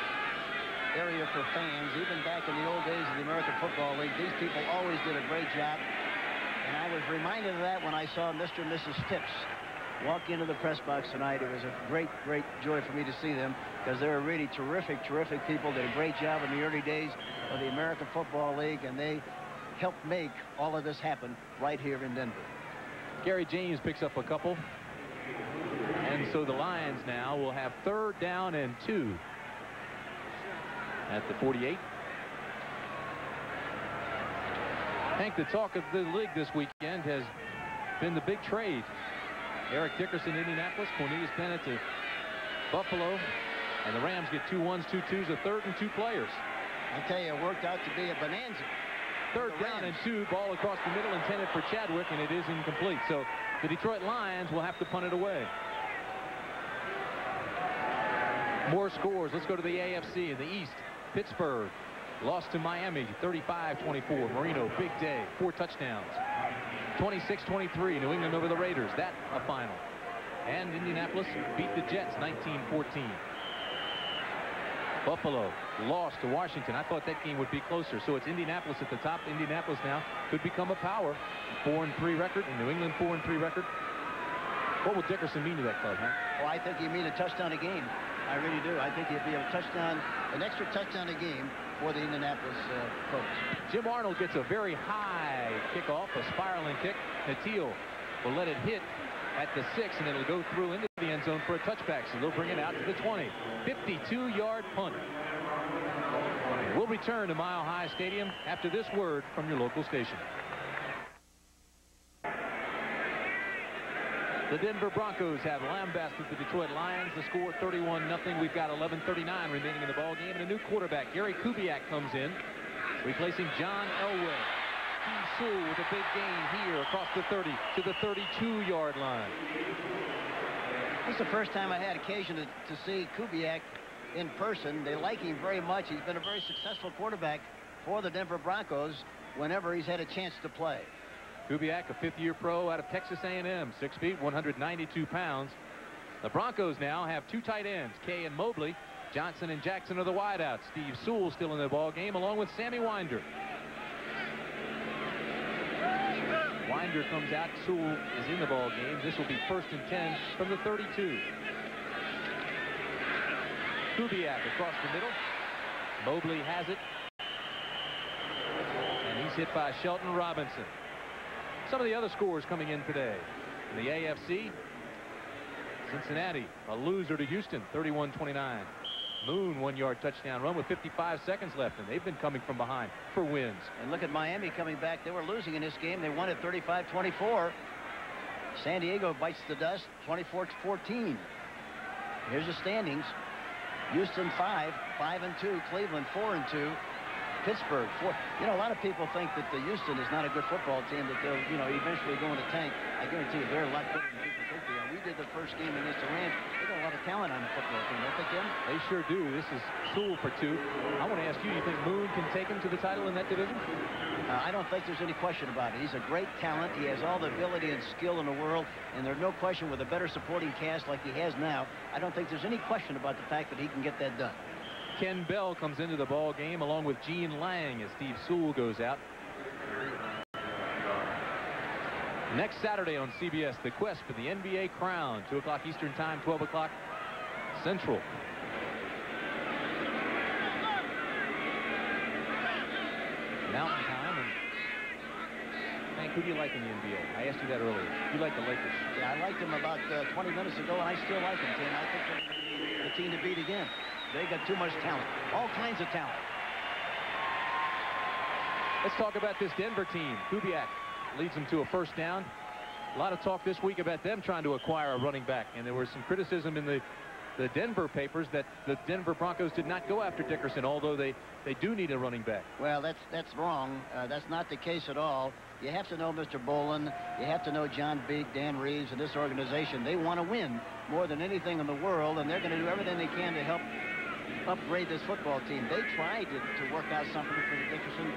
area for fans. Even back in the old days of the American Football League, these people always did a great job. And I was reminded of that when I saw Mr. and Mrs. Stips walk into the press box tonight. It was a great, great joy for me to see them, because they were really terrific, terrific people. Did a great job in the early days of the American Football League, and they helped make all of this happen right here in Denver. Gary James picks up a couple. And so the Lions now will have 3rd down and 2. at the 48. Hank, the talk of the league this weekend has been the big trade. Eric Dickerson, Indianapolis, Cornelius Bennett to Buffalo, and the Rams get 2 1s, 2 2s, a third, and 2 players. I tell you, it worked out to be a bonanza. Third down and 2, ball across the middle intended for Chadwick, and it is incomplete. So the Detroit Lions will have to punt it away. More scores. Let's go to the AFC in the East. Pittsburgh lost to Miami 35-24. Marino, big day, 4 touchdowns. 26-23, New England over the Raiders. That a final. And Indianapolis beat the Jets 19-14. Buffalo lost to Washington. I thought that game would be closer. So it's Indianapolis at the top. Indianapolis now could become a power. 4-3 record, and New England 4-3 record. What will Dickerson mean to that club, huh? Well, I think he mean a touchdown a game. I really do. I think he'll be a touchdown, an extra touchdown a game for the Indianapolis folks. Jim Arnold gets a very high kickoff, a spiraling kick. Natil will let it hit at the 6, and it'll go through into the end zone for a touchback. So they'll bring it out to the 20. 52-yard punt. We'll return to Mile High Stadium after this word from your local station. The Denver Broncos have lambasted the Detroit Lions. The score 31-0. We've got 11:39 remaining in the ball game, and a new quarterback, Gary Kubiak, comes in, replacing John Elway. Steve Sewell with a big gain here across the 30 to the 32-yard line. This is the first time I had occasion to see Kubiak in person. They like him very much. He's been a very successful quarterback for the Denver Broncos whenever he's had a chance to play. Kubiak, a 5th-year pro out of Texas A&M, 6 feet, 192 pounds. The Broncos now have 2 tight ends, Kay and Mobley. Johnson and Jackson are the wideouts. Steve Sewell still in the ball game, along with Sammy Winder. Winder comes out. Sewell is in the ball game. This will be 1st and 10 from the 32. Kubiak across the middle. Mobley has it. And he's hit by Shelton Robinson. Some of the other scores coming in today. In the AFC, Cincinnati, a loser to Houston, 31-29. Moon, 1-yard touchdown run with 55 seconds left, and they've been coming from behind for wins. And look at Miami coming back. They were losing in this game. They won at 35-24. San Diego bites the dust, 24-14. Here's the standings. Houston 5-2. Cleveland 4-2. Pittsburgh 4. You know, a lot of people think that the Houston is not a good football team, that they'll, eventually go in a tank. I guarantee you they're a lot better than people think they are. We did the first game against the Rams. They got a lot of talent on the football team, don't they, Jim? They sure do. This is Sewell for 2. I want to ask you, you think Moon can take him to the title in that division? I don't think there's any question about it. He's a great talent. He has all the ability and skill in the world, and there's no question with a better supporting cast like he has now, I don't think there's any question about the fact that he can get that done. Ken Bell comes into the ball game along with Gene Lang as Steve Sewell goes out. Next Saturday on CBS, the quest for the NBA crown, 2 o'clock Eastern time, 12 o'clock Central. Mountain time. And Hank, who do you like in the NBA? I asked you that earlier. You like the Lakers? Yeah, I liked them about 20 minutes ago, and I still like them, Tim. I think they're the team to beat again. They got too much talent, all kinds of talent. Let's talk about this Denver team. Kubiak leads them to a 1st down. A lot of talk this week about them trying to acquire a running back, and there was some criticism in the Denver papers that the Denver Broncos did not go after Dickerson, although they do need a running back. Well, that's wrong. That's not the case at all. You have to know Mr. Bolin. You have to know John Beek, Dan Reeves, and this organization. They want to win more than anything in the world, and they're going to do everything they can to help upgrade this football team. They tried to work out something for Dickerson,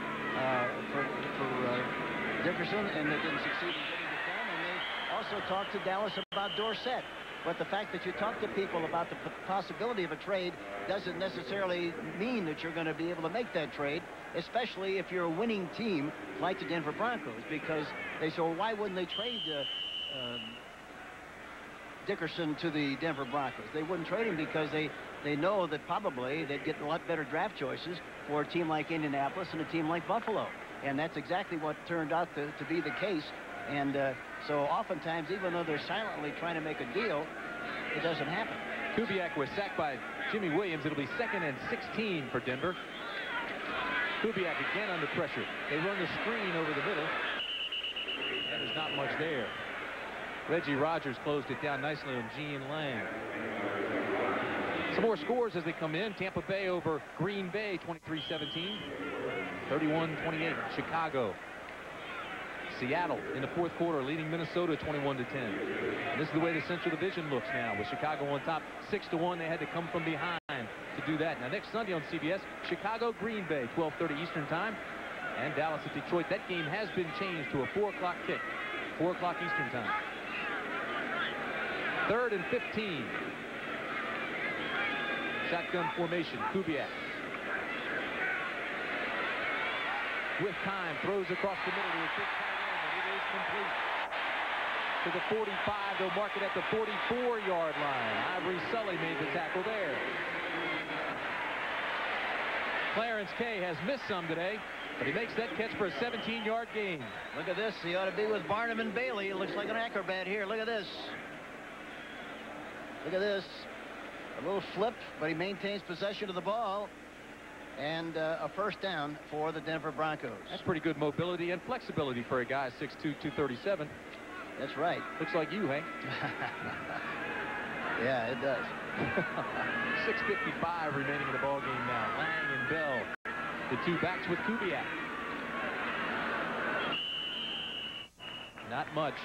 Dickerson, and they didn't succeed in getting it done. And they also talked to Dallas about Dorsett. But the fact that you talk to people about the possibility of a trade doesn't necessarily mean that you're going to be able to make that trade, especially if you're a winning team like the Denver Broncos, because they say, well, why wouldn't they trade Dickerson to the Denver Broncos? They wouldn't trade him because they know that probably they'd get a lot better draft choices for a team like Indianapolis and a team like Buffalo. And that's exactly what turned out to be the case. And so oftentimes, even though they're silently trying to make a deal, it doesn't happen. Kubiak was sacked by Jimmy Williams. It'll be 2nd and 16 for Denver. Kubiak again under pressure. They run the screen over the middle. And there's not much there. Reggie Rogers closed it down nicely on Gene Lang. Some more scores as they come in. Tampa Bay over Green Bay, 23-17. 31-28, Chicago. Seattle in the 4th quarter leading Minnesota 21-10. And this is the way the Central Division looks now, with Chicago on top 6-1. They had to come from behind to do that. Now next Sunday on CBS, Chicago Green Bay, 12:30 Eastern time, and Dallas at Detroit. That game has been changed to a 4 o'clock kick, 4 o'clock Eastern time. 3rd and 15. Shotgun formation. Kubiak. With time, throws across the middle to a big tight end, and it is complete. To the 45, they'll mark it at the 44-yard line. Ivory Sully made the tackle there. Clarence Kay has missed some today, but he makes that catch for a 17-yard gain. Look at this. He ought to be with Barnum and Bailey. It looks like an acrobat here. Look at this. Look at this. A little flip, but he maintains possession of the ball. And a first down for the Denver Broncos. That's pretty good mobility and flexibility for a guy 6'2", 237. That's right. Looks like you, Hank. Yeah, it does. 6:55 remaining in the ball game now. Lang and Bell, the two backs with Kubiak. Not much.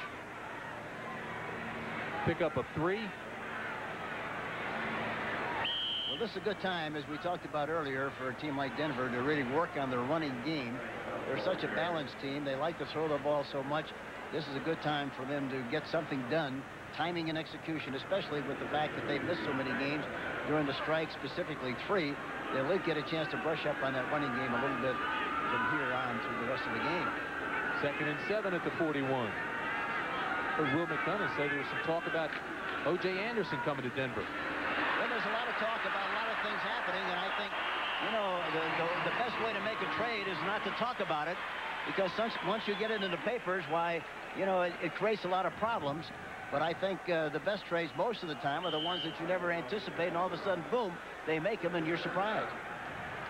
Pick up of 3. Well, this is a good time, as we talked about earlier, for a team like Denver to really work on their running game. They're such a balanced team. They like to throw the ball so much. This is a good time for them to get something done. Timing and execution, especially with the fact that they've missed so many games during the strike, specifically 3. They'll at least get a chance to brush up on that running game a little bit from here on through the rest of the game. 2nd and 7 at the 41. Heard Will McDonough say there was some talk about O.J. Anderson coming to Denver. Well, there's a lot of talk about a lot of things happening, and I think, you know, the best way to make a trade is not to talk about it, because once you get it in the papers, why, you know, it creates a lot of problems. But I think the best trades most of the time are the ones that you never anticipate, and all of a sudden, boom, they make them, and you're surprised.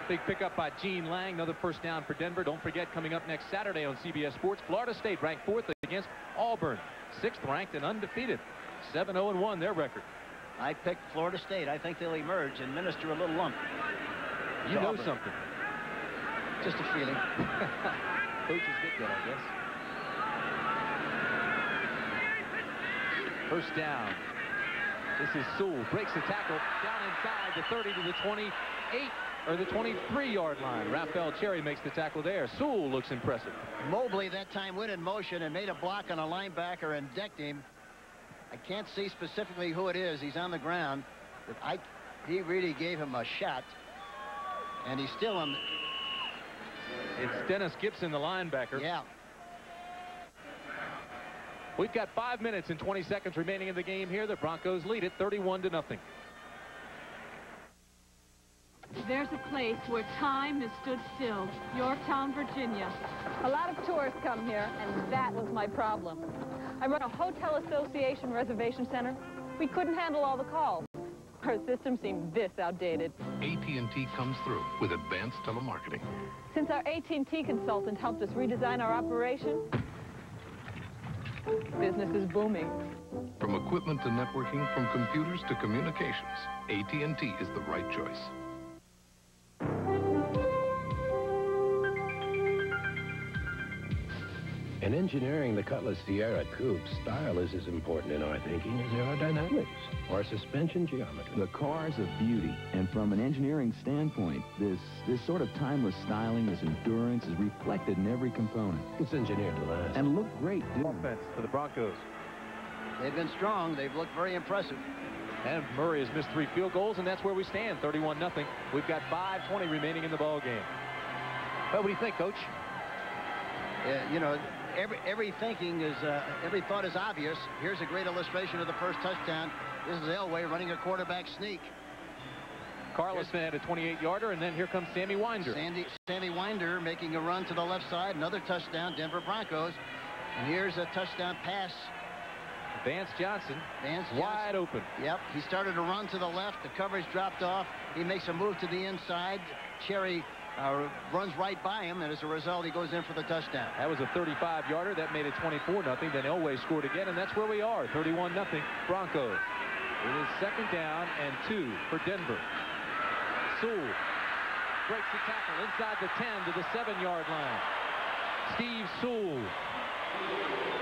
Big pickup by Gene Lang, another first down for Denver. Don't forget, coming up next Saturday on CBS Sports, Florida State ranked 4th against Auburn, 6th ranked and undefeated, 7-0-1 their record. I picked Florida State. I think they'll emerge and minister a little lump. You know something. Just a feeling. Coaches get that, I guess. First down. This is Sewell. Breaks the tackle. Down inside the 30 to the 28 or the 23-yard line. Raphael Cherry makes the tackle there. Sewell looks impressive. Mobley that time went in motion and made a block on a linebacker and decked him. I can't see specifically who it is. He's on the ground. But he really gave him a shot. And he's still on. It's Dennis Gibson, the linebacker. Yeah. We've got 5 minutes and 20 seconds remaining in the game here. The Broncos lead it 31-0. There's a place where time has stood still. Yorktown, Virginia. A lot of tourists come here, and that was my problem. I run a hotel association reservation center. We couldn't handle all the calls. Our system seemed this outdated. AT&T comes through with advanced telemarketing. Since our AT&T consultant helped us redesign our operation, business is booming. From equipment to networking, from computers to communications, AT&T is the right choice. In engineering the Cutlass Sierra Coupe, style is as important in our thinking as aerodynamics or suspension geometry. The car's a beauty, and from an engineering standpoint, this sort of timeless styling, this endurance is reflected in every component. It's engineered to last. And look great, too. Offense for the Broncos. They've been strong. They've looked very impressive. And Murray has missed 3 field goals, and that's where we stand, 31-0. We've got 5:20 remaining in the ball game. Well, what do you think, Coach? You know, every thinking is every thought is obvious. Here's a great illustration of the first touchdown. This is Elway running a quarterback sneak. Carlson had a 28-yarder, and then here comes Sammy Winder. Sammy Winder making a run to the left side. Another touchdown, Denver Broncos. And here's a touchdown pass Vance Johnson wide open. Yep, he started to run to the left. The coverage dropped off. He makes a move to the inside. Cherry runs right by him, and as a result, he goes in for the touchdown. That was a 35-yarder. That made it 24-0. Then Elway scored again, and that's where we are, 31-0 Broncos. It is 2nd down and 2 for Denver. Sewell breaks the tackle inside the 10 to the 7-yard line. Steve Sewell.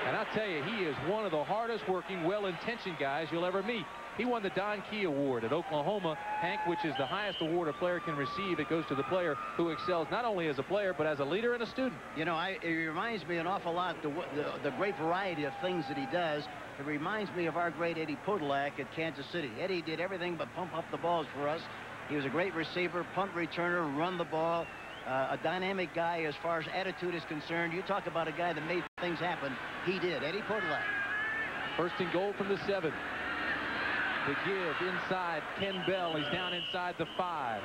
And I'll tell you, he is one of the hardest working, well-intentioned guys you'll ever meet. He won the Don Key Award at Oklahoma, Hank, which is the highest award a player can receive. It goes to the player who excels not only as a player, but as a leader and a student. You know, it reminds me an awful lot the great variety of things that he does. It reminds me of our great Eddie Podolak at Kansas City. Eddie did everything but pump up the balls for us. He was a great receiver, punt returner, run the ball. A dynamic guy as far as attitude is concerned. You talk about a guy that made things happen. He did. Eddie Podolak. 1st and goal from the 7. The give inside Ken Bell. He's down inside the 5.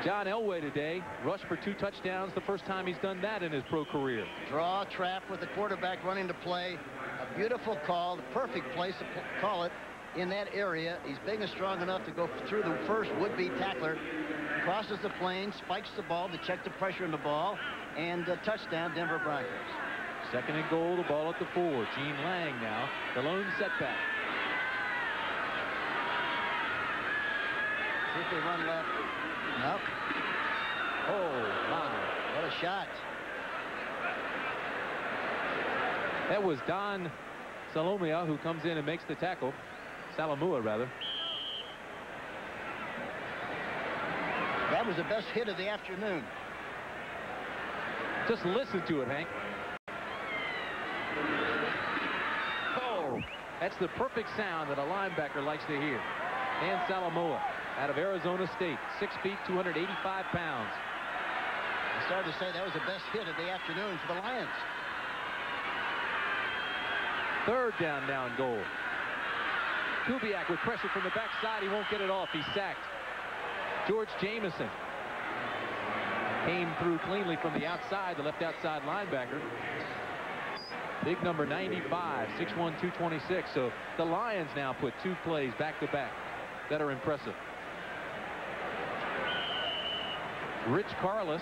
John Elway today rushed for 2 touchdowns. The first time he's done that in his pro career. Draw trap with the quarterback running to play. A beautiful call. The perfect place to call it. In that area, he's big and strong enough to go through the first would-be tackler, crosses the plane, spikes the ball to check the pressure in the ball, and touchdown, Denver Broncos. 2nd and goal, the ball at the 4. Gene Lang now, the lone setback. See if they run left. Nope. Oh, my. What a shot. That was Don Salomia who comes in and makes the tackle. Salamua, rather. That was the best hit of the afternoon. Just listen to it, Hank. Oh, that's the perfect sound that a linebacker likes to hear. Dan Salamua out of Arizona State, 6 feet, 285 pounds. I started to say that was the best hit of the afternoon for the Lions. 3rd down, now and goal. Kubiak with pressure from the backside. He won't get it off. He's sacked. George Jamison came through cleanly from the outside, the left outside linebacker. Big number 95, 6'1", 226. So the Lions now put 2 plays back-to-back that are impressive. Rich Carlos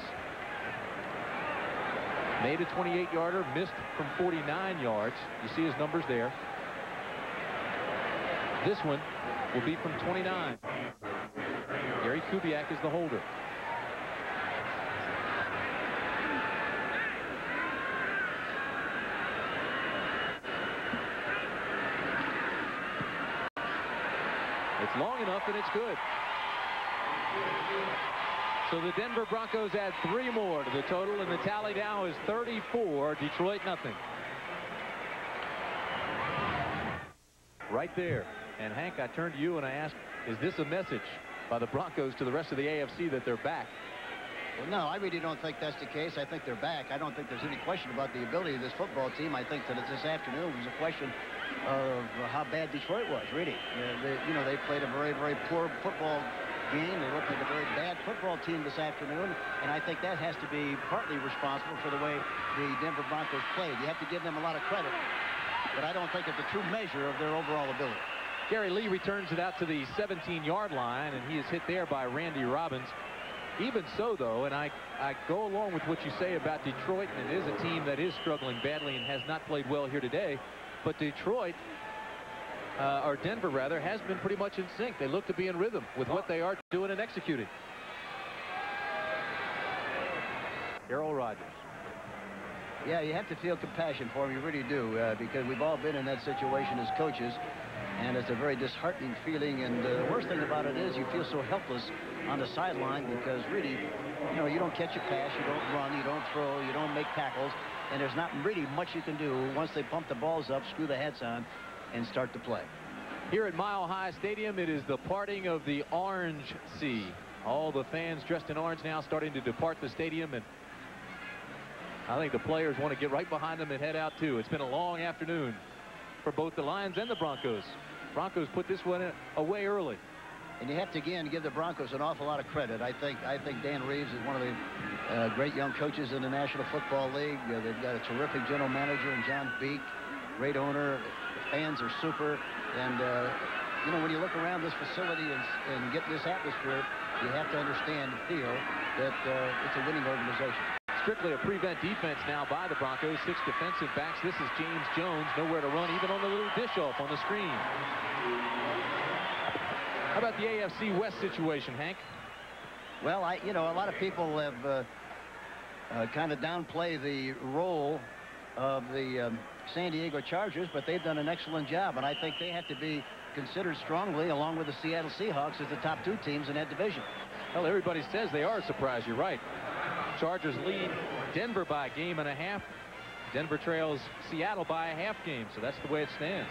made a 28-yarder, missed from 49 yards. You see his numbers there. This one will be from 29. Gary Kubiak is the holder. It's long enough and it's good. So the Denver Broncos add 3 more to the total, and the tally now is 34, Detroit nothing. Right there. And Hank, I turn to you and I ask, is this a message by the Broncos to the rest of the AFC that they're back? Well, no, I really don't think that's the case. I think they're back. I don't think there's any question about the ability of this football team. I think that this afternoon was a question of how bad Detroit was, really. They played a very, very poor football game. They looked like a very bad football team this afternoon, and I think that has to be partly responsible for the way the Denver Broncos played. You have to give them a lot of credit, but I don't think it's a true measure of their overall ability. Gary Lee returns it out to the 17-yard line, and he is hit there by Randy Robbins. Even so, though, and I go along with what you say about Detroit, and it is a team that is struggling badly and has not played well here today, but Detroit, or Denver rather, has been pretty much in sync. They look to be in rhythm with what they are doing and executing. Darrell Rogers. Yeah, you have to feel compassion for him. You really do, because we've all been in that situation as coaches, and it's a very disheartening feeling. And the worst thing about it is you feel so helpless on the sideline because really, you don't catch a pass, you don't run, you don't throw, you don't make tackles, and there's not really much you can do once they pump the balls up, screw the heads on, and start to play. Here at Mile High Stadium, it is the parting of the Orange Sea. All the fans dressed in orange now starting to depart the stadium, and I think the players want to get right behind them and head out too. It's been a long afternoon for both the Lions and the Broncos. Broncos put this one away early. And you have to, again, give the Broncos an awful lot of credit. I think Dan Reeves is one of the great young coaches in the National Football League. They've got a terrific general manager in John Beek, great owner. The fans are super. And, you know, when you look around this facility and get this atmosphere, you have to understand and feel that it's a winning organization. Strictly a prevent defense now by the Broncos. 6 defensive backs. This is James Jones. Nowhere to run, even on the little dish-off on the screen. How about the AFC West situation, Hank? Well, you know, a lot of people have kind of downplay the role of the San Diego Chargers, but they've done an excellent job, and I think they have to be considered strongly, along with the Seattle Seahawks, as the top 2 teams in that division. Well, everybody says they are a surprise. You're right. Chargers lead Denver by a game and a half. Denver trails Seattle by a half game, so that's the way it stands.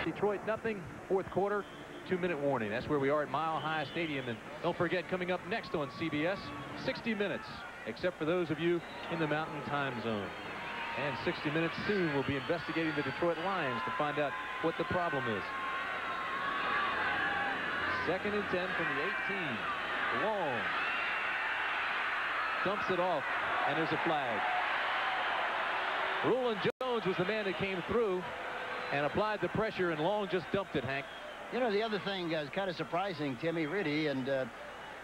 Detroit nothing, 4th quarter, 2-minute warning. That's where we are at Mile High Stadium. And don't forget, coming up next on CBS, 60 Minutes, except for those of you in the Mountain Time Zone. And 60 Minutes soon will be investigating the Detroit Lions to find out what the problem is. 2nd and 10 from the 18. Long. Dumps it off, and there's a flag. Roland Jones was the man that came through and applied the pressure, and Long just dumped it, Hank. You know, the other thing is kind of surprising, Timmy, really, and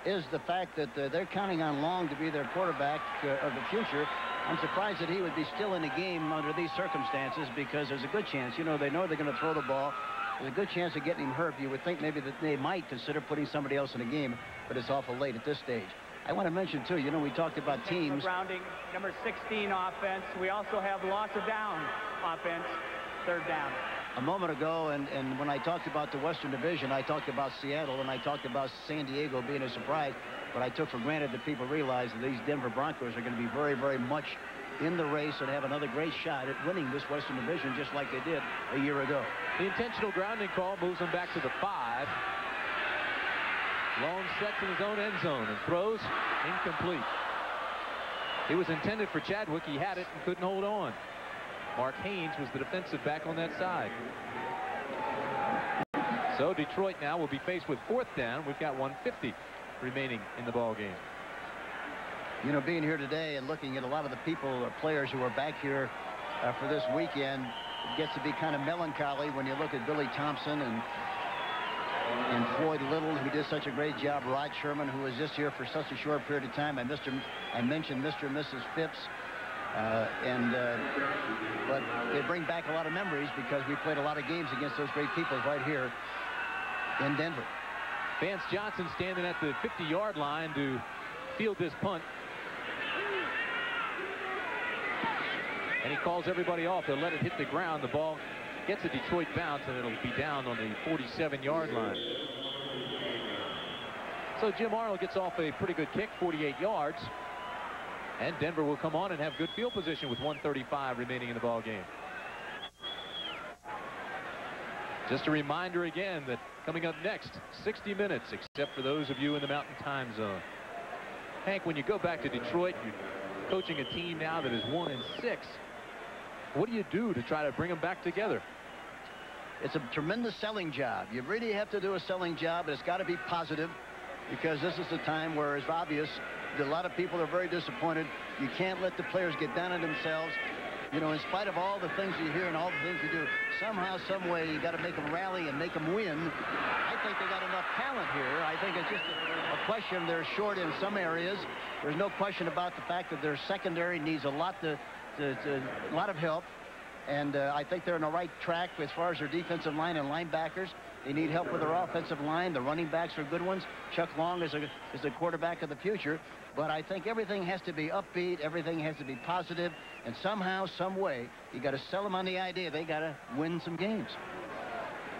is the fact that they're counting on Long to be their quarterback of the future. I'm surprised that he would be still in the game under these circumstances, because there's a good chance, you know, they know they're going to throw the ball. There's a good chance of getting him hurt. You would think maybe that they might consider putting somebody else in the game, but it's awful late at this stage. I want to mention, too, you know, we talked about teams. Grounding, number 16 offense. We also have loss of down offense, 3rd down. A moment ago, and when I talked about the Western Division, I talked about Seattle, and I talked about San Diego being a surprise, but I took for granted that people realize that these Denver Broncos are going to be very, very much in the race and have another great shot at winning this Western Division, just like they did a year ago. The intentional grounding call moves them back to the 5. Long sets in his own end zone and throws incomplete. It was intended for Chadwick. He had it and couldn't hold on. Mark Haynes was the defensive back on that side. So Detroit now will be faced with 4th down. We've got 1:50 remaining in the ball game. You know, being here today and looking at a lot of the people or players who are back here for this weekend, it gets to be kind of melancholy when you look at Billy Thompson and Floyd Little, who did such a great job. Rod Sherman, who was just here for such a short period of time. I mentioned Mr. and Mrs. Phipps. But they bring back a lot of memories because we played a lot of games against those great people right here in Denver. Vance Johnson standing at the 50-yard line to field this punt. And he calls everybody off. They'll let it hit the ground. The ball gets a Detroit bounce, and it'll be down on the 47-yard line. So Jim Arnold gets off a pretty good kick, 48 yards. And Denver will come on and have good field position with 1:35 remaining in the ball game. Just a reminder again that coming up next, 60 minutes, except for those of you in the Mountain Time Zone. Hank, when you go back to Detroit, you're coaching a team now that is 1-6. What do you do to try to bring them back together? It's a tremendous selling job. You really have to do a selling job, and it's got to be positive, because this is the time where it's obvious that a lot of people are very disappointed. You can't let the players get down on themselves. You know, in spite of all the things you hear and all the things you do, somehow, some way, you got to make them rally and make them win. I think they got enough talent here. I think it's just a question. They're short in some areas. There's no question about the fact that their secondary needs a lot of help. And I think they're on the right track as far as their defensive line and linebackers. They need help with their offensive line. The running backs are good ones. Chuck Long is the quarterback of the future. But I think everything has to be upbeat. Everything has to be positive. And somehow, some way, you got to sell them on the idea they got to win some games.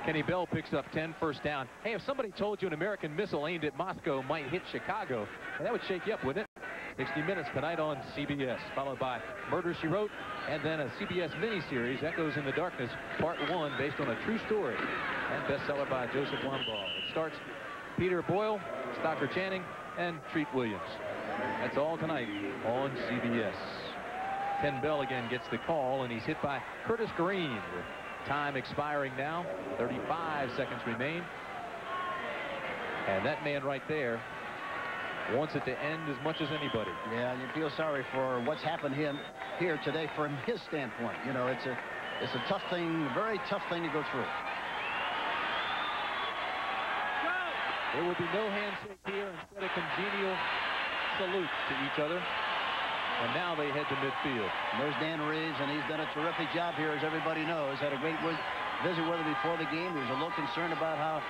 Kenny Bell picks up 10, 1st down. Hey, if somebody told you an American missile aimed at Moscow might hit Chicago, that would shake you up, wouldn't it? 60 Minutes tonight on CBS, followed by Murder, She Wrote, and then a CBS miniseries, Echoes in the Darkness, Part 1, based on a true story, and bestseller by Joseph Lumbaugh. It starts Peter Boyle, Stocker Channing, and Treat Williams. That's all tonight on CBS. Ken Bell again gets the call, and he's hit by Curtis Green. With time expiring now, 35 seconds remain. And that man right there wants it to end as much as anybody. Yeah, and you feel sorry for what's happened here today from his standpoint. You know, it's a tough thing, very tough thing to go through. There will be no handshake here, instead of congenial salutes to each other. And now they head to midfield. And there's Dan Reeves, and he's done a terrific job here, as everybody knows. Had a great visit with him before the game. He was a little concerned about how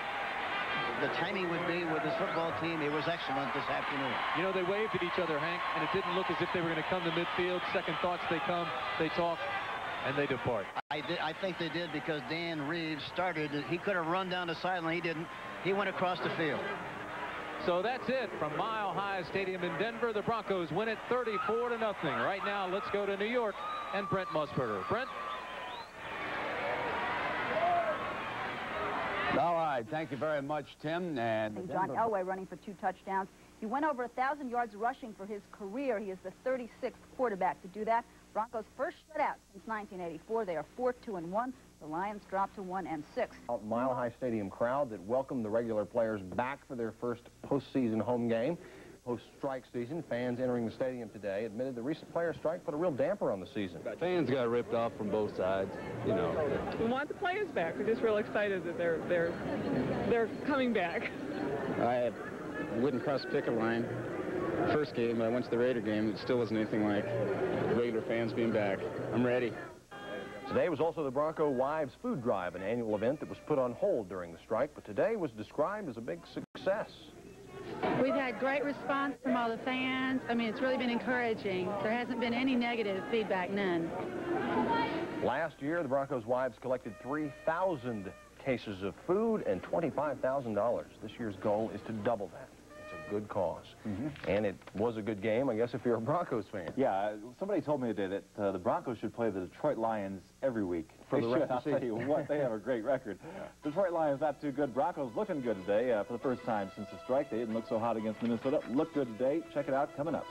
the timing would be with his football team. It was excellent this afternoon. You know, they waved at each other, Hank, and it didn't look as if they were going to come to midfield. Second thoughts, they come, they talk, and they depart. I think they did, because Dan Reeves started. He could have run down the sideline. He didn't. He went across the field. So that's it from Mile High Stadium in Denver. The Broncos win it 34-0. Right now, let's go to New York and Brent Musburger. Brent? All right, thank you very much, Tim. And John Elway running for 2 touchdowns. He went over 1,000 yards rushing for his career. He is the 36th quarterback to do that. Broncos' first shutout since 1984. They are 4-2-1. The Lions dropped to 1-6. Mile High Stadium crowd that welcomed the regular players back for their first postseason home game. Post-strike season, fans entering the stadium today admitted the recent player strike put a real damper on the season. Fans got ripped off from both sides, you know. We want the players back. We're just real excited that they're coming back. I wouldn't cross the picket line. First game, I went to the Raider game. It still wasn't anything like regular fans being back. I'm ready. Today was also the Bronco Wives Food Drive, an annual event that was put on hold during the strike, but today was described as a big success. We've had great response from all the fans. I mean, it's really been encouraging. There hasn't been any negative feedback, none. Last year, the Broncos Wives collected 3,000 cases of food and $25,000. This year's goal is to double that. It's a good cause. And it was a good game, I guess, if you're a Broncos fan. Yeah, somebody told me today that the Broncos should play the Detroit Lions every week. For the rest of the I'll tell you what, they have a great record. Detroit Lions not too good. Broncos looking good today for the first time since the strike. They didn't look so hot against Minnesota. Look good today. Check it out coming up.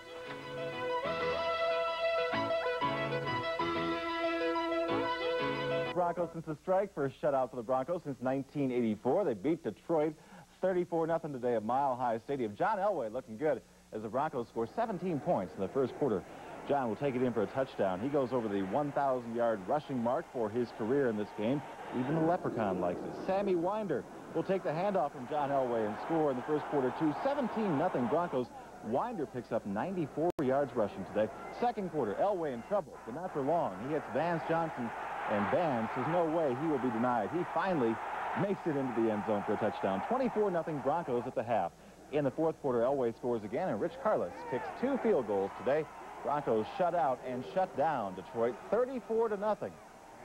Broncos since the strike. First shutout for the Broncos since 1984. They beat Detroit 34-0 today at Mile High Stadium. John Elway looking good as the Broncos score 17 points in the first quarter. John will take it in for a touchdown. He goes over the 1,000-yard rushing mark for his career in this game. Even the Leprechaun likes it. Sammy Winder will take the handoff from John Elway and score in the first quarter to 17-0 Broncos. Winder picks up 94 yards rushing today. Second quarter, Elway in trouble, but not for long. He hits Vance Johnson, and Vance, there's no way he will be denied. He finally makes it into the end zone for a touchdown. 24-0 Broncos at the half. In the fourth quarter, Elway scores again, and Rich Carlos kicks 2 field goals today. Broncos shut out and shut down Detroit 34-0.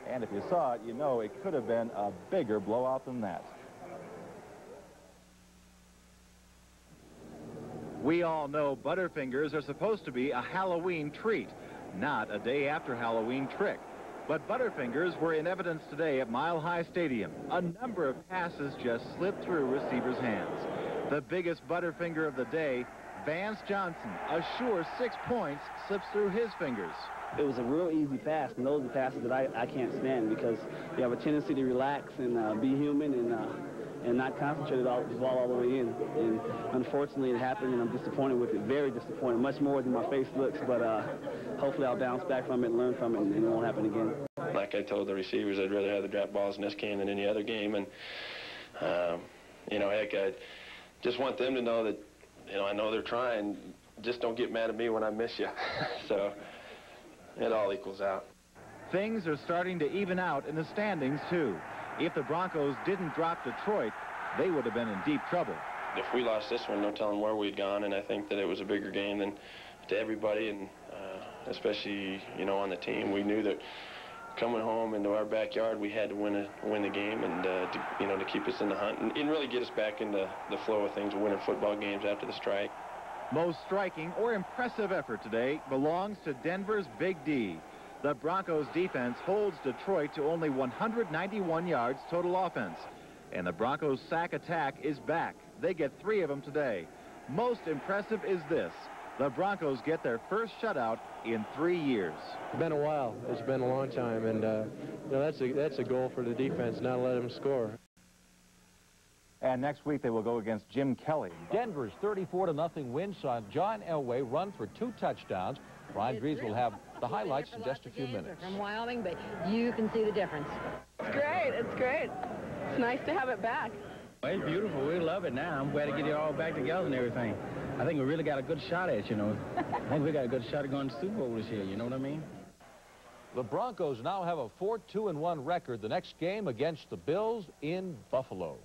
And if you saw it, you know it could have been a bigger blowout than that. We all know Butterfingers are supposed to be a Halloween treat, not a day after Halloween trick. But Butterfingers were in evidence today at Mile High Stadium. A number of passes just slipped through receivers' hands. The biggest Butterfinger of the day, Vance Johnson, a sure 6 points, slips through his fingers. It was a real easy pass, and those are the passes that I can't stand because you have a tendency to relax and be human and not concentrate the ball all the way in. And unfortunately, it happened, and I'm disappointed with it, very disappointed, much more than my face looks, but hopefully I'll bounce back from it and learn from it, and it won't happen again. Like I told the receivers, I'd rather have the drop balls in this game than any other game, and, you know, heck, I just want them to know that, you know, I know they're trying. Just don't get mad at me when I miss you. So it all equals out. Things are starting to even out in the standings, too. If the Broncos didn't drop Detroit, they would have been in deep trouble. If we lost this one, no telling where we'd gone, and I think that it was a bigger game than to everybody, and especially, you know, on the team. We knew that coming home into our backyard, we had to win the game, and you know, to keep us in the hunt and really get us back into the flow of things of winning football games after the strike. Most striking or impressive effort today belongs to Denver's Big D. The Broncos defense holds Detroit to only 191 yards total offense. And the Broncos sack attack is back. They get 3 of them today. Most impressive is this. The Broncos get their first shutout in 3 years. It's been a while. It's been a long time, and you know, that's a goal for the defense, not let them score. And next week they will go against Jim Kelly. Denver's 34-0 win saw John Elway run for 2 touchdowns. Brian Drees will have the highlights in just a few minutes. From Wyoming, but you can see the difference. It's great. It's great. It's nice to have it back. It's beautiful. We love it now. I'm glad to get it all back together and everything. I think we really got a good shot at it, you know. I think we got a good shot at going to the Super Bowl this year, you know what I mean? The Broncos now have a 4-2-1 record. The next game against the Bills in Buffalo.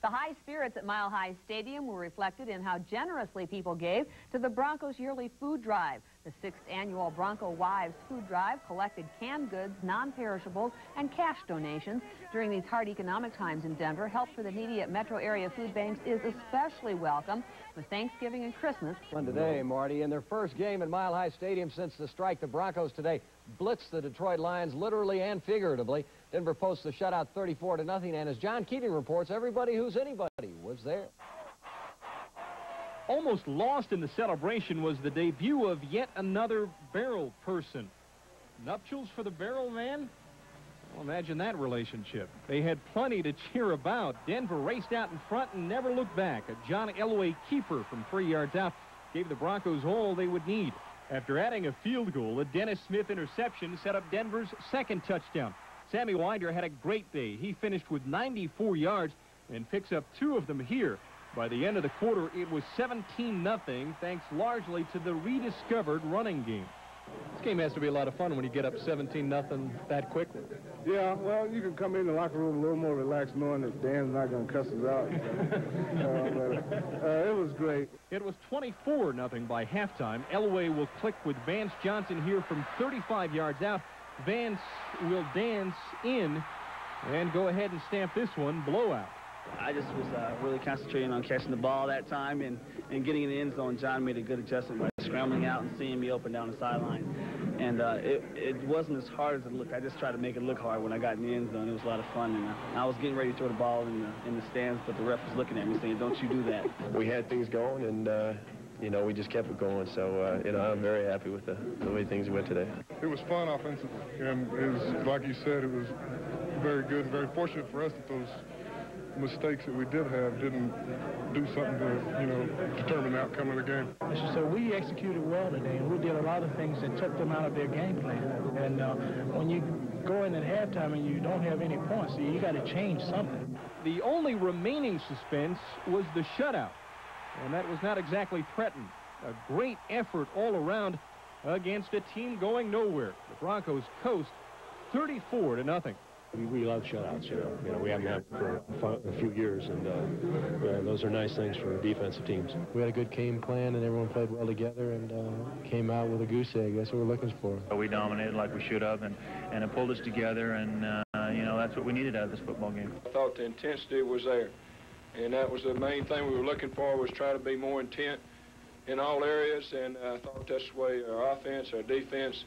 The high spirits at Mile High Stadium were reflected in how generously people gave to the Broncos' yearly food drive. The 6th annual Bronco Wives Food Drive collected canned goods, non-perishables, and cash donations. During these hard economic times in Denver, help for the needy at metro area food banks is especially welcome with Thanksgiving and Christmas. Today, Marty, in their first game at Mile High Stadium since the strike, the Broncos today blitzed the Detroit Lions literally and figuratively. Denver posts the shutout 34-0, and as John Keating reports, everybody who's anybody was there. Almost lost in the celebration was the debut of yet another barrel person. Nuptials for the barrel man? Well, imagine that relationship. They had plenty to cheer about. Denver raced out in front and never looked back. A John Elway keeper from 3 yards out gave the Broncos all they would need. After adding a field goal, a Dennis Smith interception set up Denver's second touchdown. Sammy Winder had a great day. He finished with 94 yards and picks up 2 of them here. By the end of the quarter, it was 17-0, thanks largely to the rediscovered running game. This game has to be a lot of fun when you get up 17-0 that quickly. Yeah, well, you can come in the locker room a little more relaxed knowing that Dan's not going to cuss us out. It was great. It was 24-0 by halftime. Elway will click with Vance Johnson here from 35 yards out. Vance will dance in and go ahead and stamp this one blowout. I just was really concentrating on catching the ball that time and getting in the end zone. John made a good adjustment by scrambling out and seeing me open down the sideline. And it wasn't as hard as it looked. I just tried to make it look hard when I got in the end zone. It was a lot of fun. And I was getting ready to throw the ball in the stands, but the ref was looking at me saying, "Don't you do that." We had things going, and you know, we just kept it going. So, you know, I'm very happy with the way things went today. It was fun offensively, and it was, like you said, it was very good and very fortunate for us that those mistakes that we did have didn't do something to, you know, determine the outcome of the game. So we executed well today, and we did a lot of things that took them out of their game plan. And when you go in at halftime and you don't have any points, so you got to change something. The only remaining suspense was the shutout, and that was not exactly threatened. A great effort all around against a team going nowhere. The Broncos coast 34-0. We love shutouts, you know. We haven't had for a few years, and those are nice things for defensive teams. We had a good game plan, and everyone played well together, and came out with a goose egg. That's what we're looking for. We dominated like we should have, and it pulled us together, and you know, that's what we needed out of this football game. I thought the intensity was there, and that was the main thing we were looking for, was try to be more intent in all areas, and I thought that's the way our offense, our defense,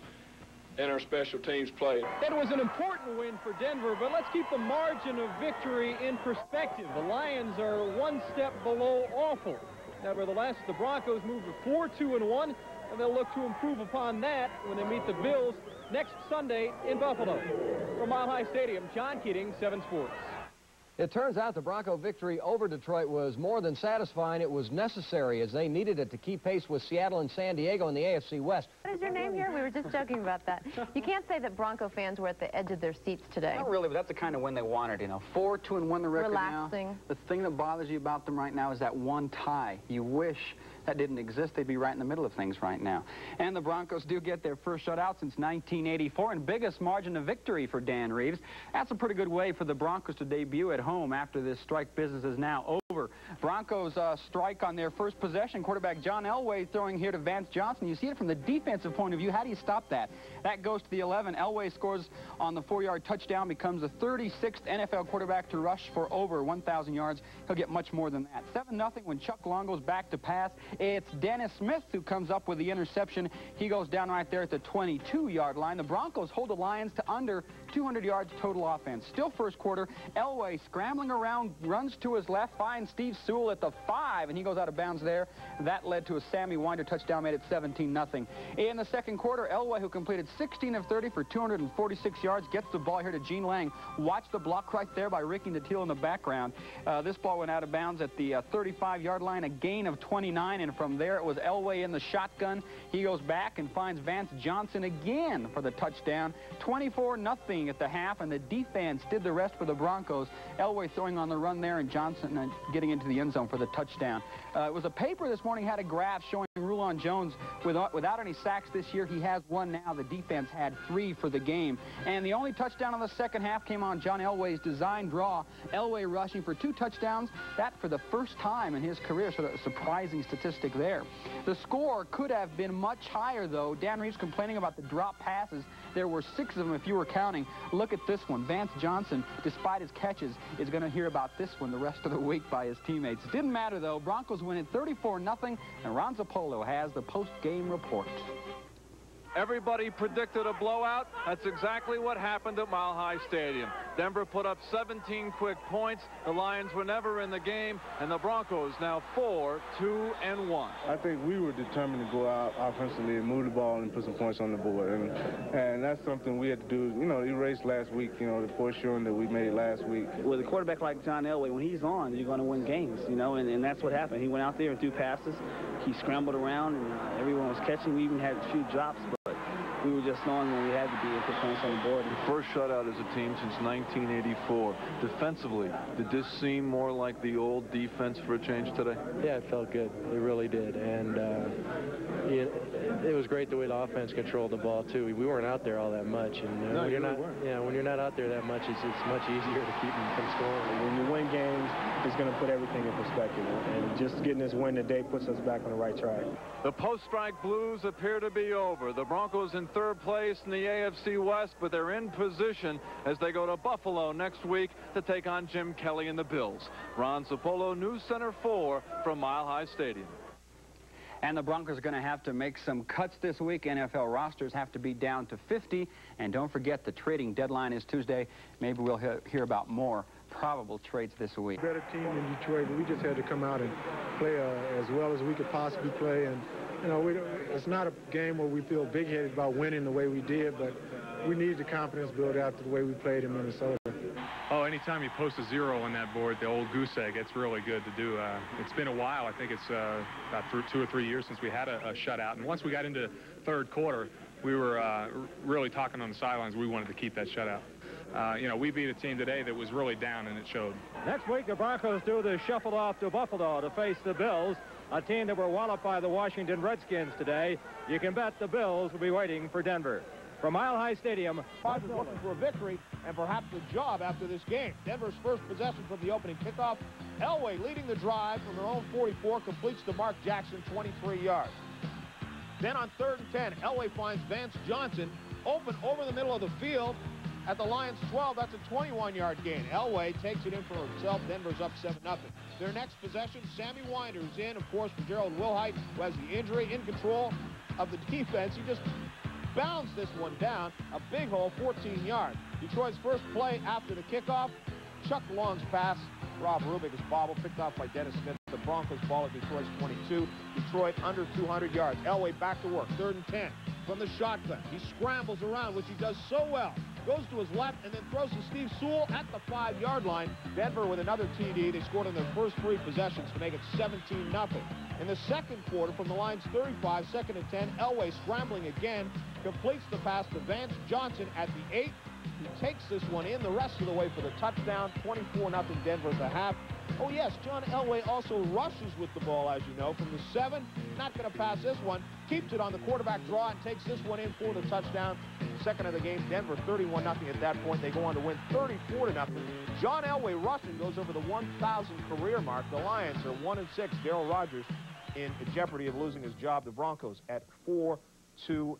and our special teams played. That was an important win for Denver, but let's keep the margin of victory in perspective. The Lions are 1 step below awful. Nevertheless, the Broncos move to 4-2-1, and they'll look to improve upon that when they meet the Bills next Sunday in Buffalo. From Mile High Stadium, John Keating, 7 Sports. It turns out the Bronco victory over Detroit was more than satisfying. It was necessary as they needed it to keep pace with Seattle and San Diego in the AFC West. What is your name here? We were just joking about that. You can't say that Bronco fans were at the edge of their seats today. Not really, but that's the kind of win they wanted, you know. 4-2-1 the record Relaxing. now. The thing that bothers you about them right now is that one tie. You wish that didn't exist. They'd be right in the middle of things right now. And the Broncos do get their first shutout since 1984 and biggest margin of victory for Dan Reeves. That's a pretty good way for the Broncos to debut at home after this strike business is now over. Broncos strike on their first possession. Quarterback John Elway throwing here to Vance Johnson. You see it from the defensive point of view. How do you stop that? That goes to the 11. Elway scores on the 4-yard touchdown, becomes the 36th NFL quarterback to rush for over 1,000 yards. He'll get much more than that. 7-0 when Chuck Long goes back to pass. It's Dennis Smith who comes up with the interception. He goes down right there at the 22-yard line. The Broncos hold the Lions to under 200 yards total offense. Still first quarter, Elway scrambling around, runs to his left, finds Steve Sewell at the 5, and he goes out of bounds there. That led to a Sammy Winder touchdown, made it 17-0. In the second quarter, Elway, who completed 16 of 30 for 246 yards, gets the ball here to Gene Lang. Watch the block right there by Ricky Natil in the background. This ball went out of bounds at the 35-yard line, a gain of 29, and from there it was Elway in the shotgun. He goes back and finds Vance Johnson again for the touchdown. 24-0 at the half, and the defense did the rest for the Broncos. Elway throwing on the run there, and Johnson getting into the end zone for the touchdown. It was a paper this morning had a graph showing Rulon Jones without any sacks this year. He has one now. The defense had 3 for the game. And the only touchdown in the second half came on John Elway's design draw. Elway rushing for 2 touchdowns. That for the first time in his career, so a surprising statistic there. The score could have been much higher, though. Dan Reeves complaining about the drop passes. There were 6 of them if you were counting. Look at this one. Vance Johnson, despite his catches, is going to hear about this one the rest of the week by his teammates. It didn't matter, though. Broncos win it 34-0, and Ron Zappolo has the post-game report. Everybody predicted a blowout. That's exactly what happened at Mile High Stadium. Denver put up 17 quick points. The Lions were never in the game, and the Broncos now 4-2-1. I think we were determined to go out offensively and move the ball and put some points on the board, and that's something we had to do. You know, erase last week. You know, the poor showing that we made last week. With a quarterback like John Elway, when he's on, you're going to win games. You know, and that's what happened. He went out there and threw passes. He scrambled around, and everyone was catching. We even had a few drops, but we were just on when we had to be and put points on the board. The first shutout as a team since 1984. Defensively, did this seem more like the old defense for a change today? Yeah, it felt good. It really did. And it was great the way the offense controlled the ball, too. We weren't out there all that much. And no, when you're weren't. when you're not out there that much, it's much easier to keep them from scoring. When you win games, it's going to put everything in perspective. And just getting this win today puts us back on the right track. The post-strike blues appear to be over. The Broncos in third place in the AFC West, but they're in position as they go to Buffalo next week to take on Jim Kelly and the Bills. Ron Zappolo, News Center 4 from Mile High Stadium. And the Broncos are going to have to make some cuts this week. NFL rosters have to be down to 50. And don't forget, the trading deadline is Tuesday. Maybe we'll hear about more probable trades this week. Better team than Detroit, but we just had to come out and play as well as we could possibly play. And, you know, it's not a game where we feel big-headed about winning the way we did, but we need the confidence built after the way we played in Minnesota. Oh, anytime you post a 0 on that board, the old goose egg, it's really good to do. It's been a while. I think it's about 2 or 3 years since we had a shutout. And once we got into third quarter, we were really talking on the sidelines. We wanted to keep that shutout. You know, we beat a team today that was really down, and it showed. Next week, the Broncos do the shuffle off to Buffalo to face the Bills, a team that were walloped by the Washington Redskins today. You can bet the Bills will be waiting for Denver. From Mile High Stadium, Rodgers looking for a victory and perhaps a job after this game. Denver's first possession from the opening kickoff. Elway leading the drive from their own 44, completes to Mark Jackson, 23 yards. Then on 3rd and 10, Elway finds Vance Johnson open over the middle of the field at the Lions 12. That's a 21-yard gain. Elway takes it in for himself. Denver's up 7-0. Their next possession, Sammy Winder is in, of course, for Gerald Wilhite, who has the injury, in control of the defense. He just bounds this one down. A big hole, 14 yards. Detroit's first play after the kickoff. Chuck Long's pass. Rob Rubik is bobbled, picked off by Dennis Smith. The Broncos ball at Detroit's 22. Detroit under 200 yards. Elway back to work. 3rd and 10 from the shotgun. He scrambles around, which he does so well. Goes to his left and then throws to Steve Sewell at the 5-yard line. Denver with another TD. They scored on their first 3 possessions to make it 17-0. In the second quarter, from the Lions 35, 2nd and 10, Elway scrambling again, completes the pass to Vance Johnson at the 8. He takes this one in the rest of the way for the touchdown. 24-0 Denver at the half. Oh, yes, John Elway also rushes with the ball, as you know, from the 7. Not going to pass this one. Keeps it on the quarterback draw and takes this one in for the touchdown. Second of the game, Denver 31-0 at that point. They go on to win 34-0. John Elway rushing goes over the 1,000 career mark. The Lions are 1-6. Darryl Rogers in jeopardy of losing his job. The Broncos at 4-2-1.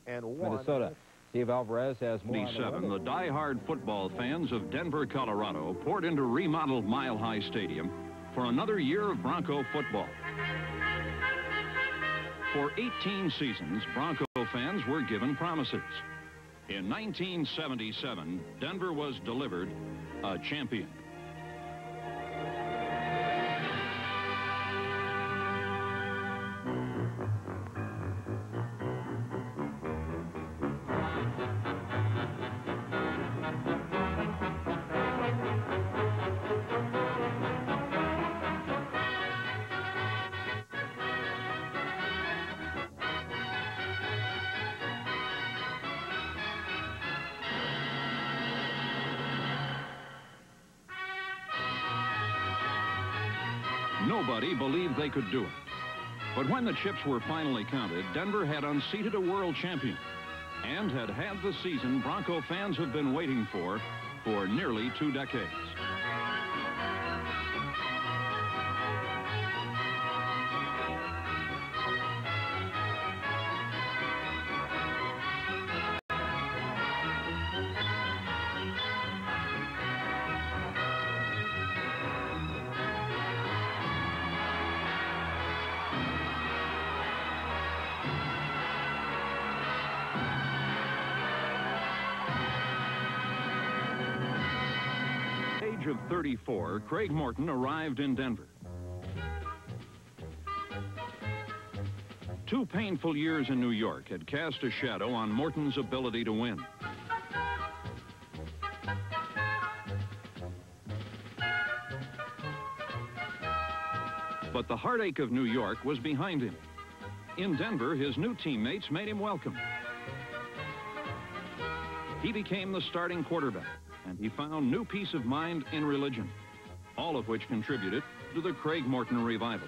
Minnesota. Steve Alvarez has more. 27. The die-hard football fans of Denver, Colorado poured into remodeled Mile High Stadium for another year of Bronco football. For 18 seasons, Bronco fans were given promises. In 1977, Denver was delivered a champion. Nobody believed they could do it. But when the chips were finally counted, Denver had unseated a world champion and had had the season Bronco fans have been waiting for nearly 2 decades. Of 34, Craig Morton arrived in Denver. 2 painful years in New York had cast a shadow on Morton's ability to win. But the heartache of New York was behind him. In Denver, his new teammates made him welcome. He became the starting quarterback, and he found new peace of mind in religion, all of which contributed to the Craig Morton revival.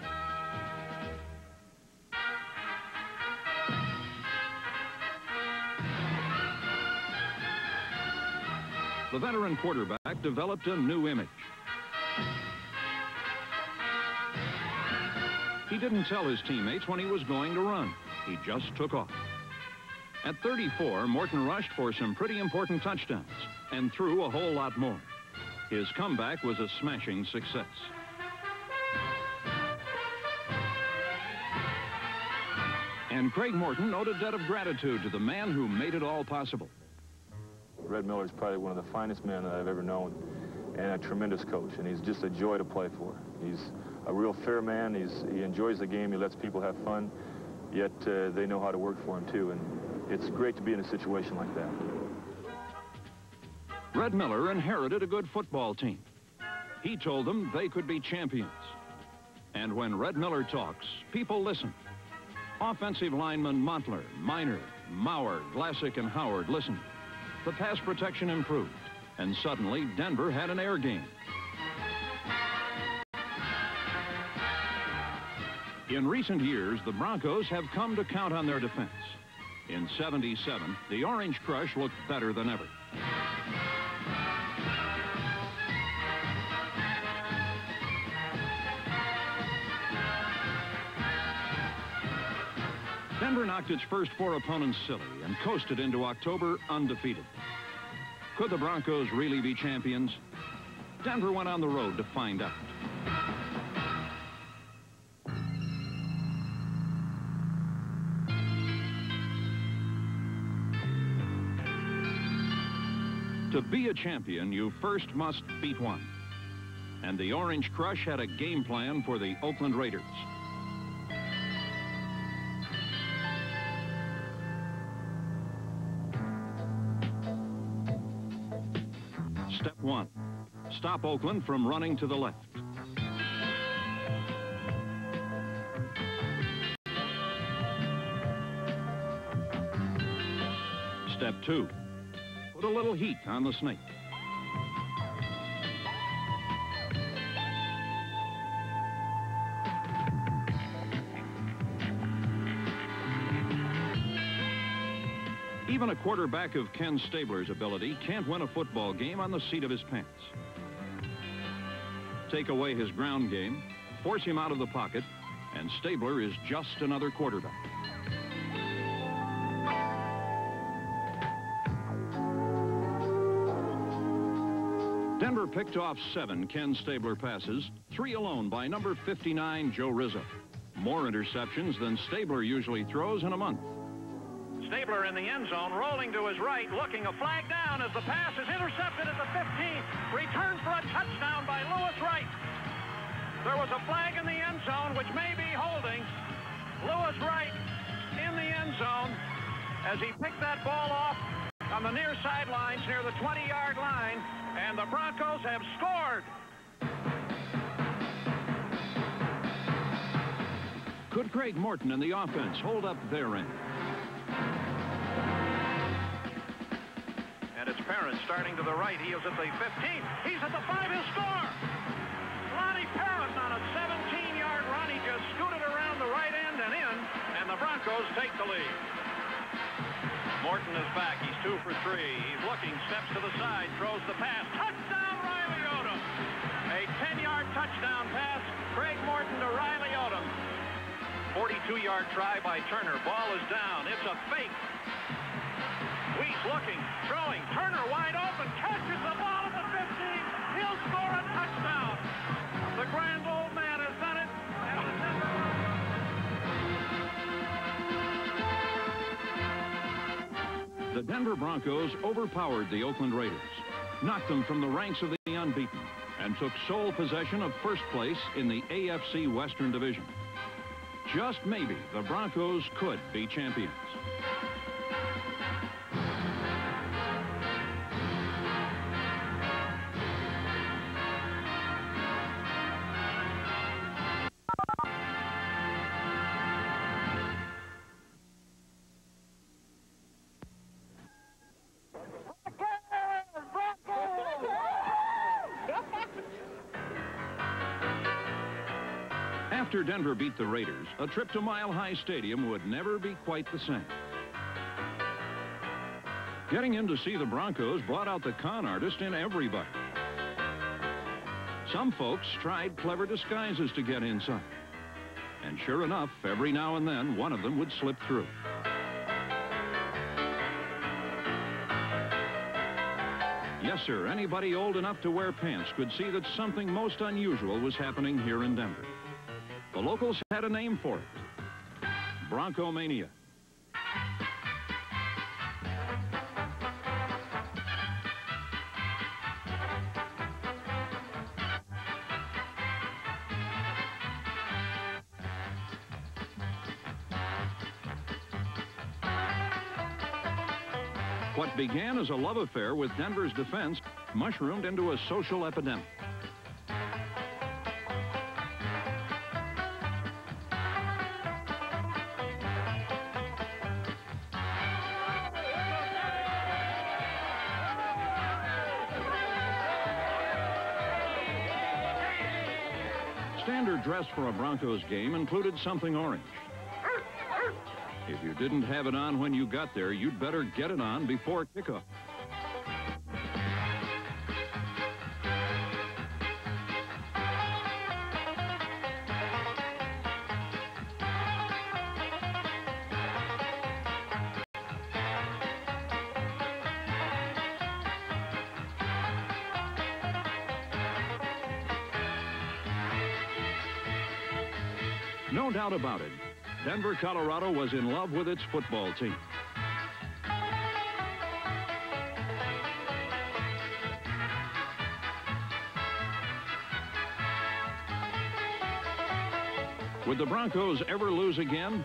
The veteran quarterback developed a new image. He didn't tell his teammates when he was going to run. He just took off. At 34, Morton rushed for some pretty important touchdowns and threw a whole lot more. His comeback was a smashing success. And Craig Morton owed a debt of gratitude to the man who made it all possible. Red Miller is probably one of the finest men that I've ever known, and a tremendous coach, and he's just a joy to play for. He's a real fair man. He enjoys the game. He lets people have fun, yet they know how to work for him, too, and it's great to be in a situation like that. Red Miller inherited a good football team. He told them they could be champions. And when Red Miller talks, people listen. Offensive linemen Montler, Miner, Mauer, Glassick, and Howard listened. The pass protection improved, and suddenly Denver had an air game. In recent years, the Broncos have come to count on their defense. In '77, the Orange Crush looked better than ever. Denver knocked its first 4 opponents silly and coasted into October undefeated. Could the Broncos really be champions? Denver went on the road to find out. To be a champion, you first must beat one. And the Orange Crush had a game plan for the Oakland Raiders. Step 1, stop Oakland from running to the left. Step 2, put a little heat on the snake. Even a quarterback of Ken Stabler's ability can't win a football game on the seat of his pants. Take away his ground game, force him out of the pocket, and Stabler is just another quarterback. Denver picked off 7 Ken Stabler passes, 3 alone by number 59, Joe Rizzo. More interceptions than Stabler usually throws in a month. Stabler in the end zone, rolling to his right, looking a flag down as the pass is intercepted at the 15. Return for a touchdown by Lewis Wright. There was a flag in the end zone, which may be holding. Lewis Wright in the end zone as he picked that ball off on the near sidelines near the 20-yard line, and the Broncos have scored. Could Craig Morton and the offense hold up their end? And it's Parent starting to the right. He is at the 15. He's at the 5. He'll score. Lonnie Parent on a 17-yard run. He just scooted around the right end and in, and the Broncos take the lead. Morton is back. He's 2 for 3. He's looking, steps to the side, throws the pass. Touchdown, Riley Odom. A 10-yard touchdown pass. Craig Morton to Riley Odom. 42-yard try by Turner. Ball is down. It's a fake. Weiss looking, throwing. Turner wide open. Catches the ball at the 15. He'll score a touchdown. The grand old man has done it. The Denver Broncos overpowered the Oakland Raiders, knocked them from the ranks of the unbeaten, and took sole possession of first place in the AFC Western Division. Just maybe the Broncos could be champions. After Denver beat the Raiders, a trip to Mile High Stadium would never be quite the same. Getting in to see the Broncos brought out the con artist in everybody. Some folks tried clever disguises to get inside. And sure enough, every now and then, one of them would slip through. Yes, sir, anybody old enough to wear pants could see that something most unusual was happening here in Denver. The locals had a name for it: Bronco-mania. What began as a love affair with Denver's defense mushroomed into a social epidemic. Standard dress for a Broncos game included something orange. If you didn't have it on when you got there, you'd better get it on before kickoff. No doubt about it, Denver, Colorado was in love with its football team. Would the Broncos ever lose again?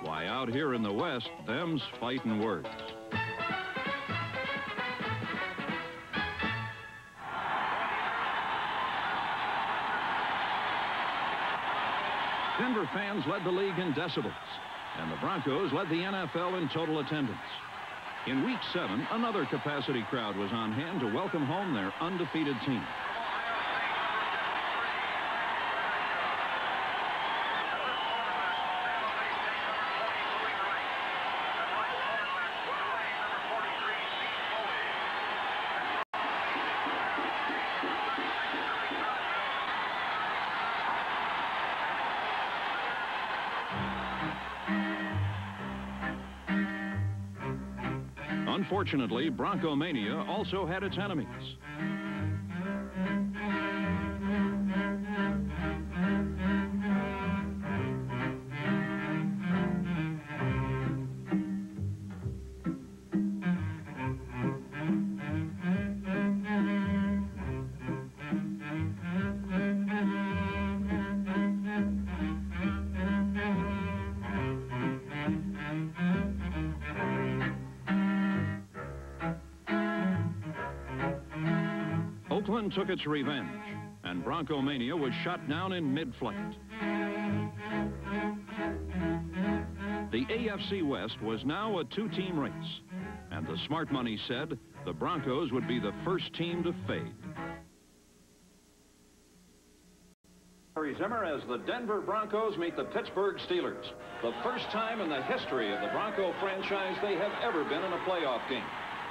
Why, out here in the West, them's fighting words. Denver fans led the league in decibels, and the Broncos led the NFL in total attendance. In Week 7, another capacity crowd was on hand to welcome home their undefeated team. Unfortunately, Bronco-mania also had its enemies. Oakland took its revenge, and Bronco Mania was shot down in mid-flight. The AFC West was now a two-team race, and the smart money said the Broncos would be the first team to fade. Harry Zimmer as the Denver Broncos meet the Pittsburgh Steelers. The first time in the history of the Bronco franchise they have ever been in a playoff game.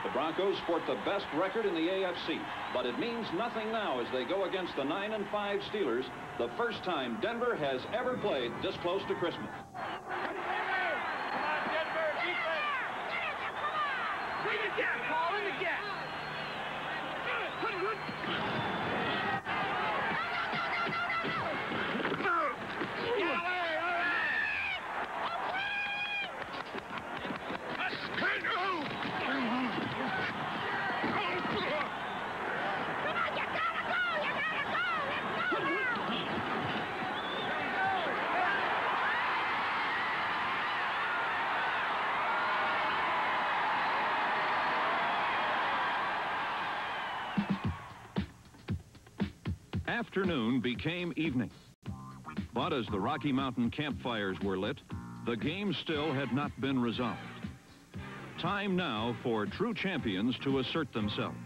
The Broncos sport the best record in the AFC, but it means nothing now as they go against the 9-5 Steelers, the first time Denver has ever played this close to Christmas. Bring the gap, Paul, in the gap. Afternoon became evening. But as the Rocky Mountain campfires were lit, the game still had not been resolved. Time now for true champions to assert themselves.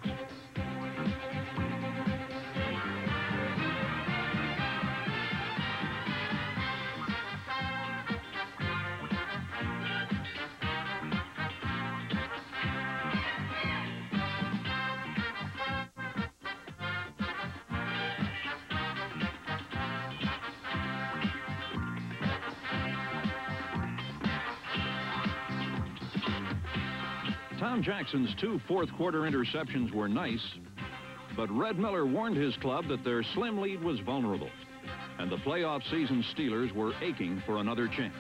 Tom Jackson's 2 fourth-quarter interceptions were nice, but Red Miller warned his club that their slim lead was vulnerable, and the playoff season Steelers were aching for another chance.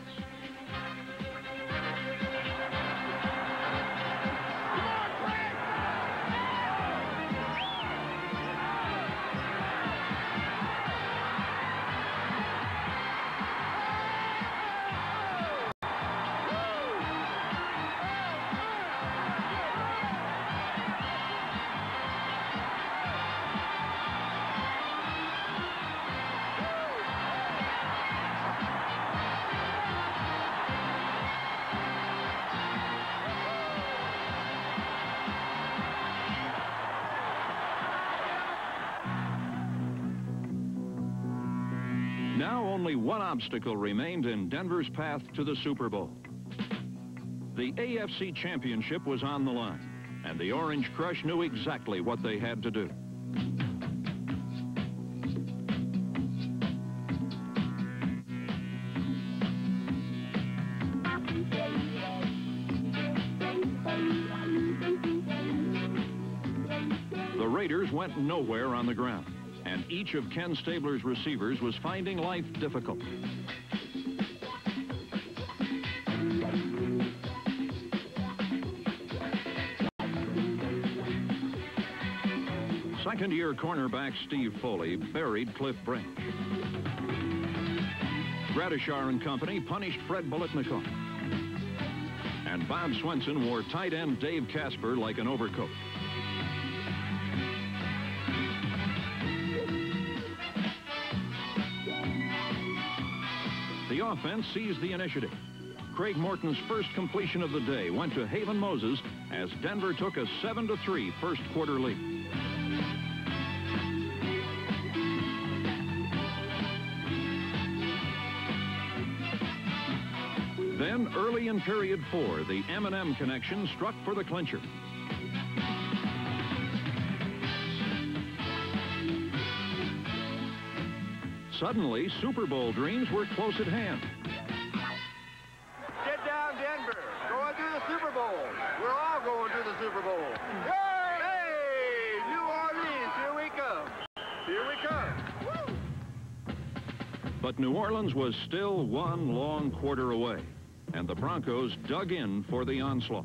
Now only one obstacle remained in Denver's path to the Super Bowl. The AFC Championship was on the line, and the Orange Crush knew exactly what they had to do. The Raiders went nowhere on the ground, and each of Ken Stabler's receivers was finding life difficult. Second-year cornerback Steve Foley buried Cliff Branch. Gradishar and company punished Fred Biletnikoff. And Bob Swenson wore tight end Dave Casper like an overcoat. The offense seized the initiative. Craig Morton's first completion of the day went to Haven Moses as Denver took a 7-3 first-quarter lead. Then, early in period 4, the M&M connection struck for the clincher. Suddenly, Super Bowl dreams were close at hand. Get down, Denver. Going to the Super Bowl. We're all going to the Super Bowl. Hey, New Orleans, here we come. Here we come. Woo! But New Orleans was still one long quarter away, and the Broncos dug in for the onslaught.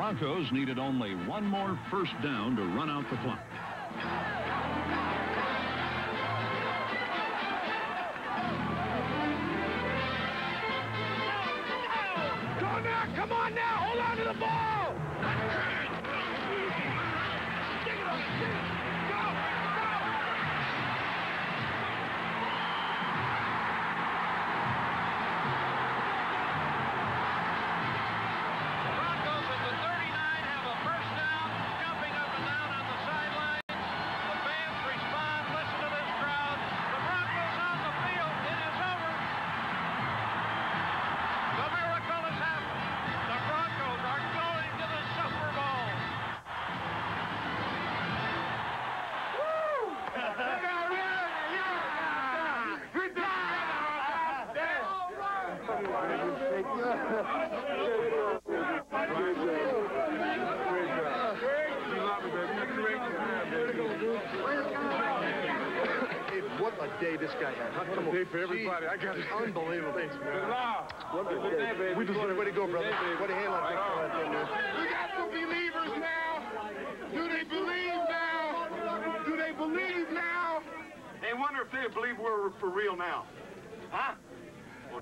Broncos needed only one more first down to run out the clock. Go now! Come on now! Hold on to the ball! What a day this guy had. Come on. Day for everybody. I got it. Unbelievable. Thanks, man. What a day. We deserve. Way to go, brother. What a hand on big fella at the end there. We got some believers now. Do they believe now? Do they believe now? Hey, wonder if they believe we're for real now. Huh? Well,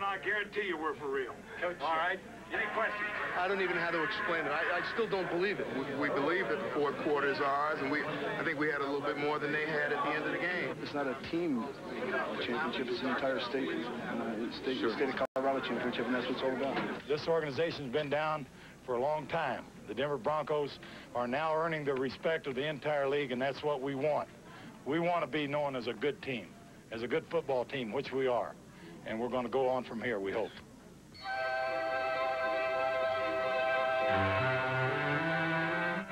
I guarantee you we're for real. Coach. All right? Any questions? I don't even know how to explain it. I still don't believe it. We believe that the fourth quarter is ours, and I think we had a little bit more than they had at the end of the game. It's not a team championship. It's an entire state state of Colorado championship, and that's what it's all about. This organization's been down for a long time. The Denver Broncos are now earning the respect of the entire league, and that's what we want. We want to be known as a good team, as a good football team, which we are. And we're going to go on from here, we hope.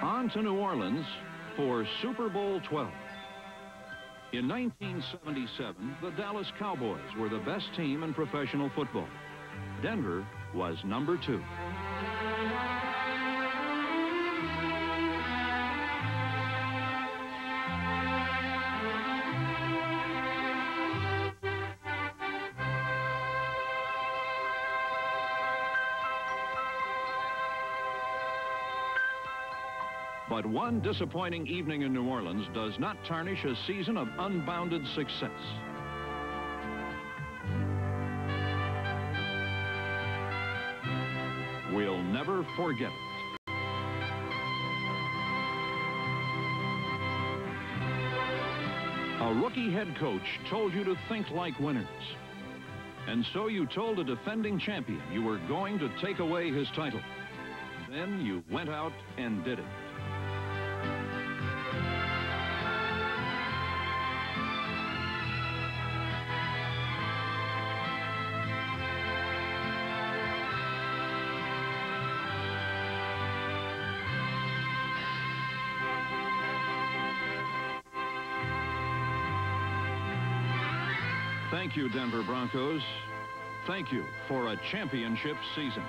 On to New Orleans for Super Bowl 12. In 1977, the Dallas Cowboys were the best team in professional football. Denver was number 2. But one disappointing evening in New Orleans does not tarnish a season of unbounded success. We'll never forget it. A rookie head coach told you to think like winners. And so you told a defending champion you were going to take away his title. Then you went out and did it. Thank you, Denver Broncos. Thank you for a championship season.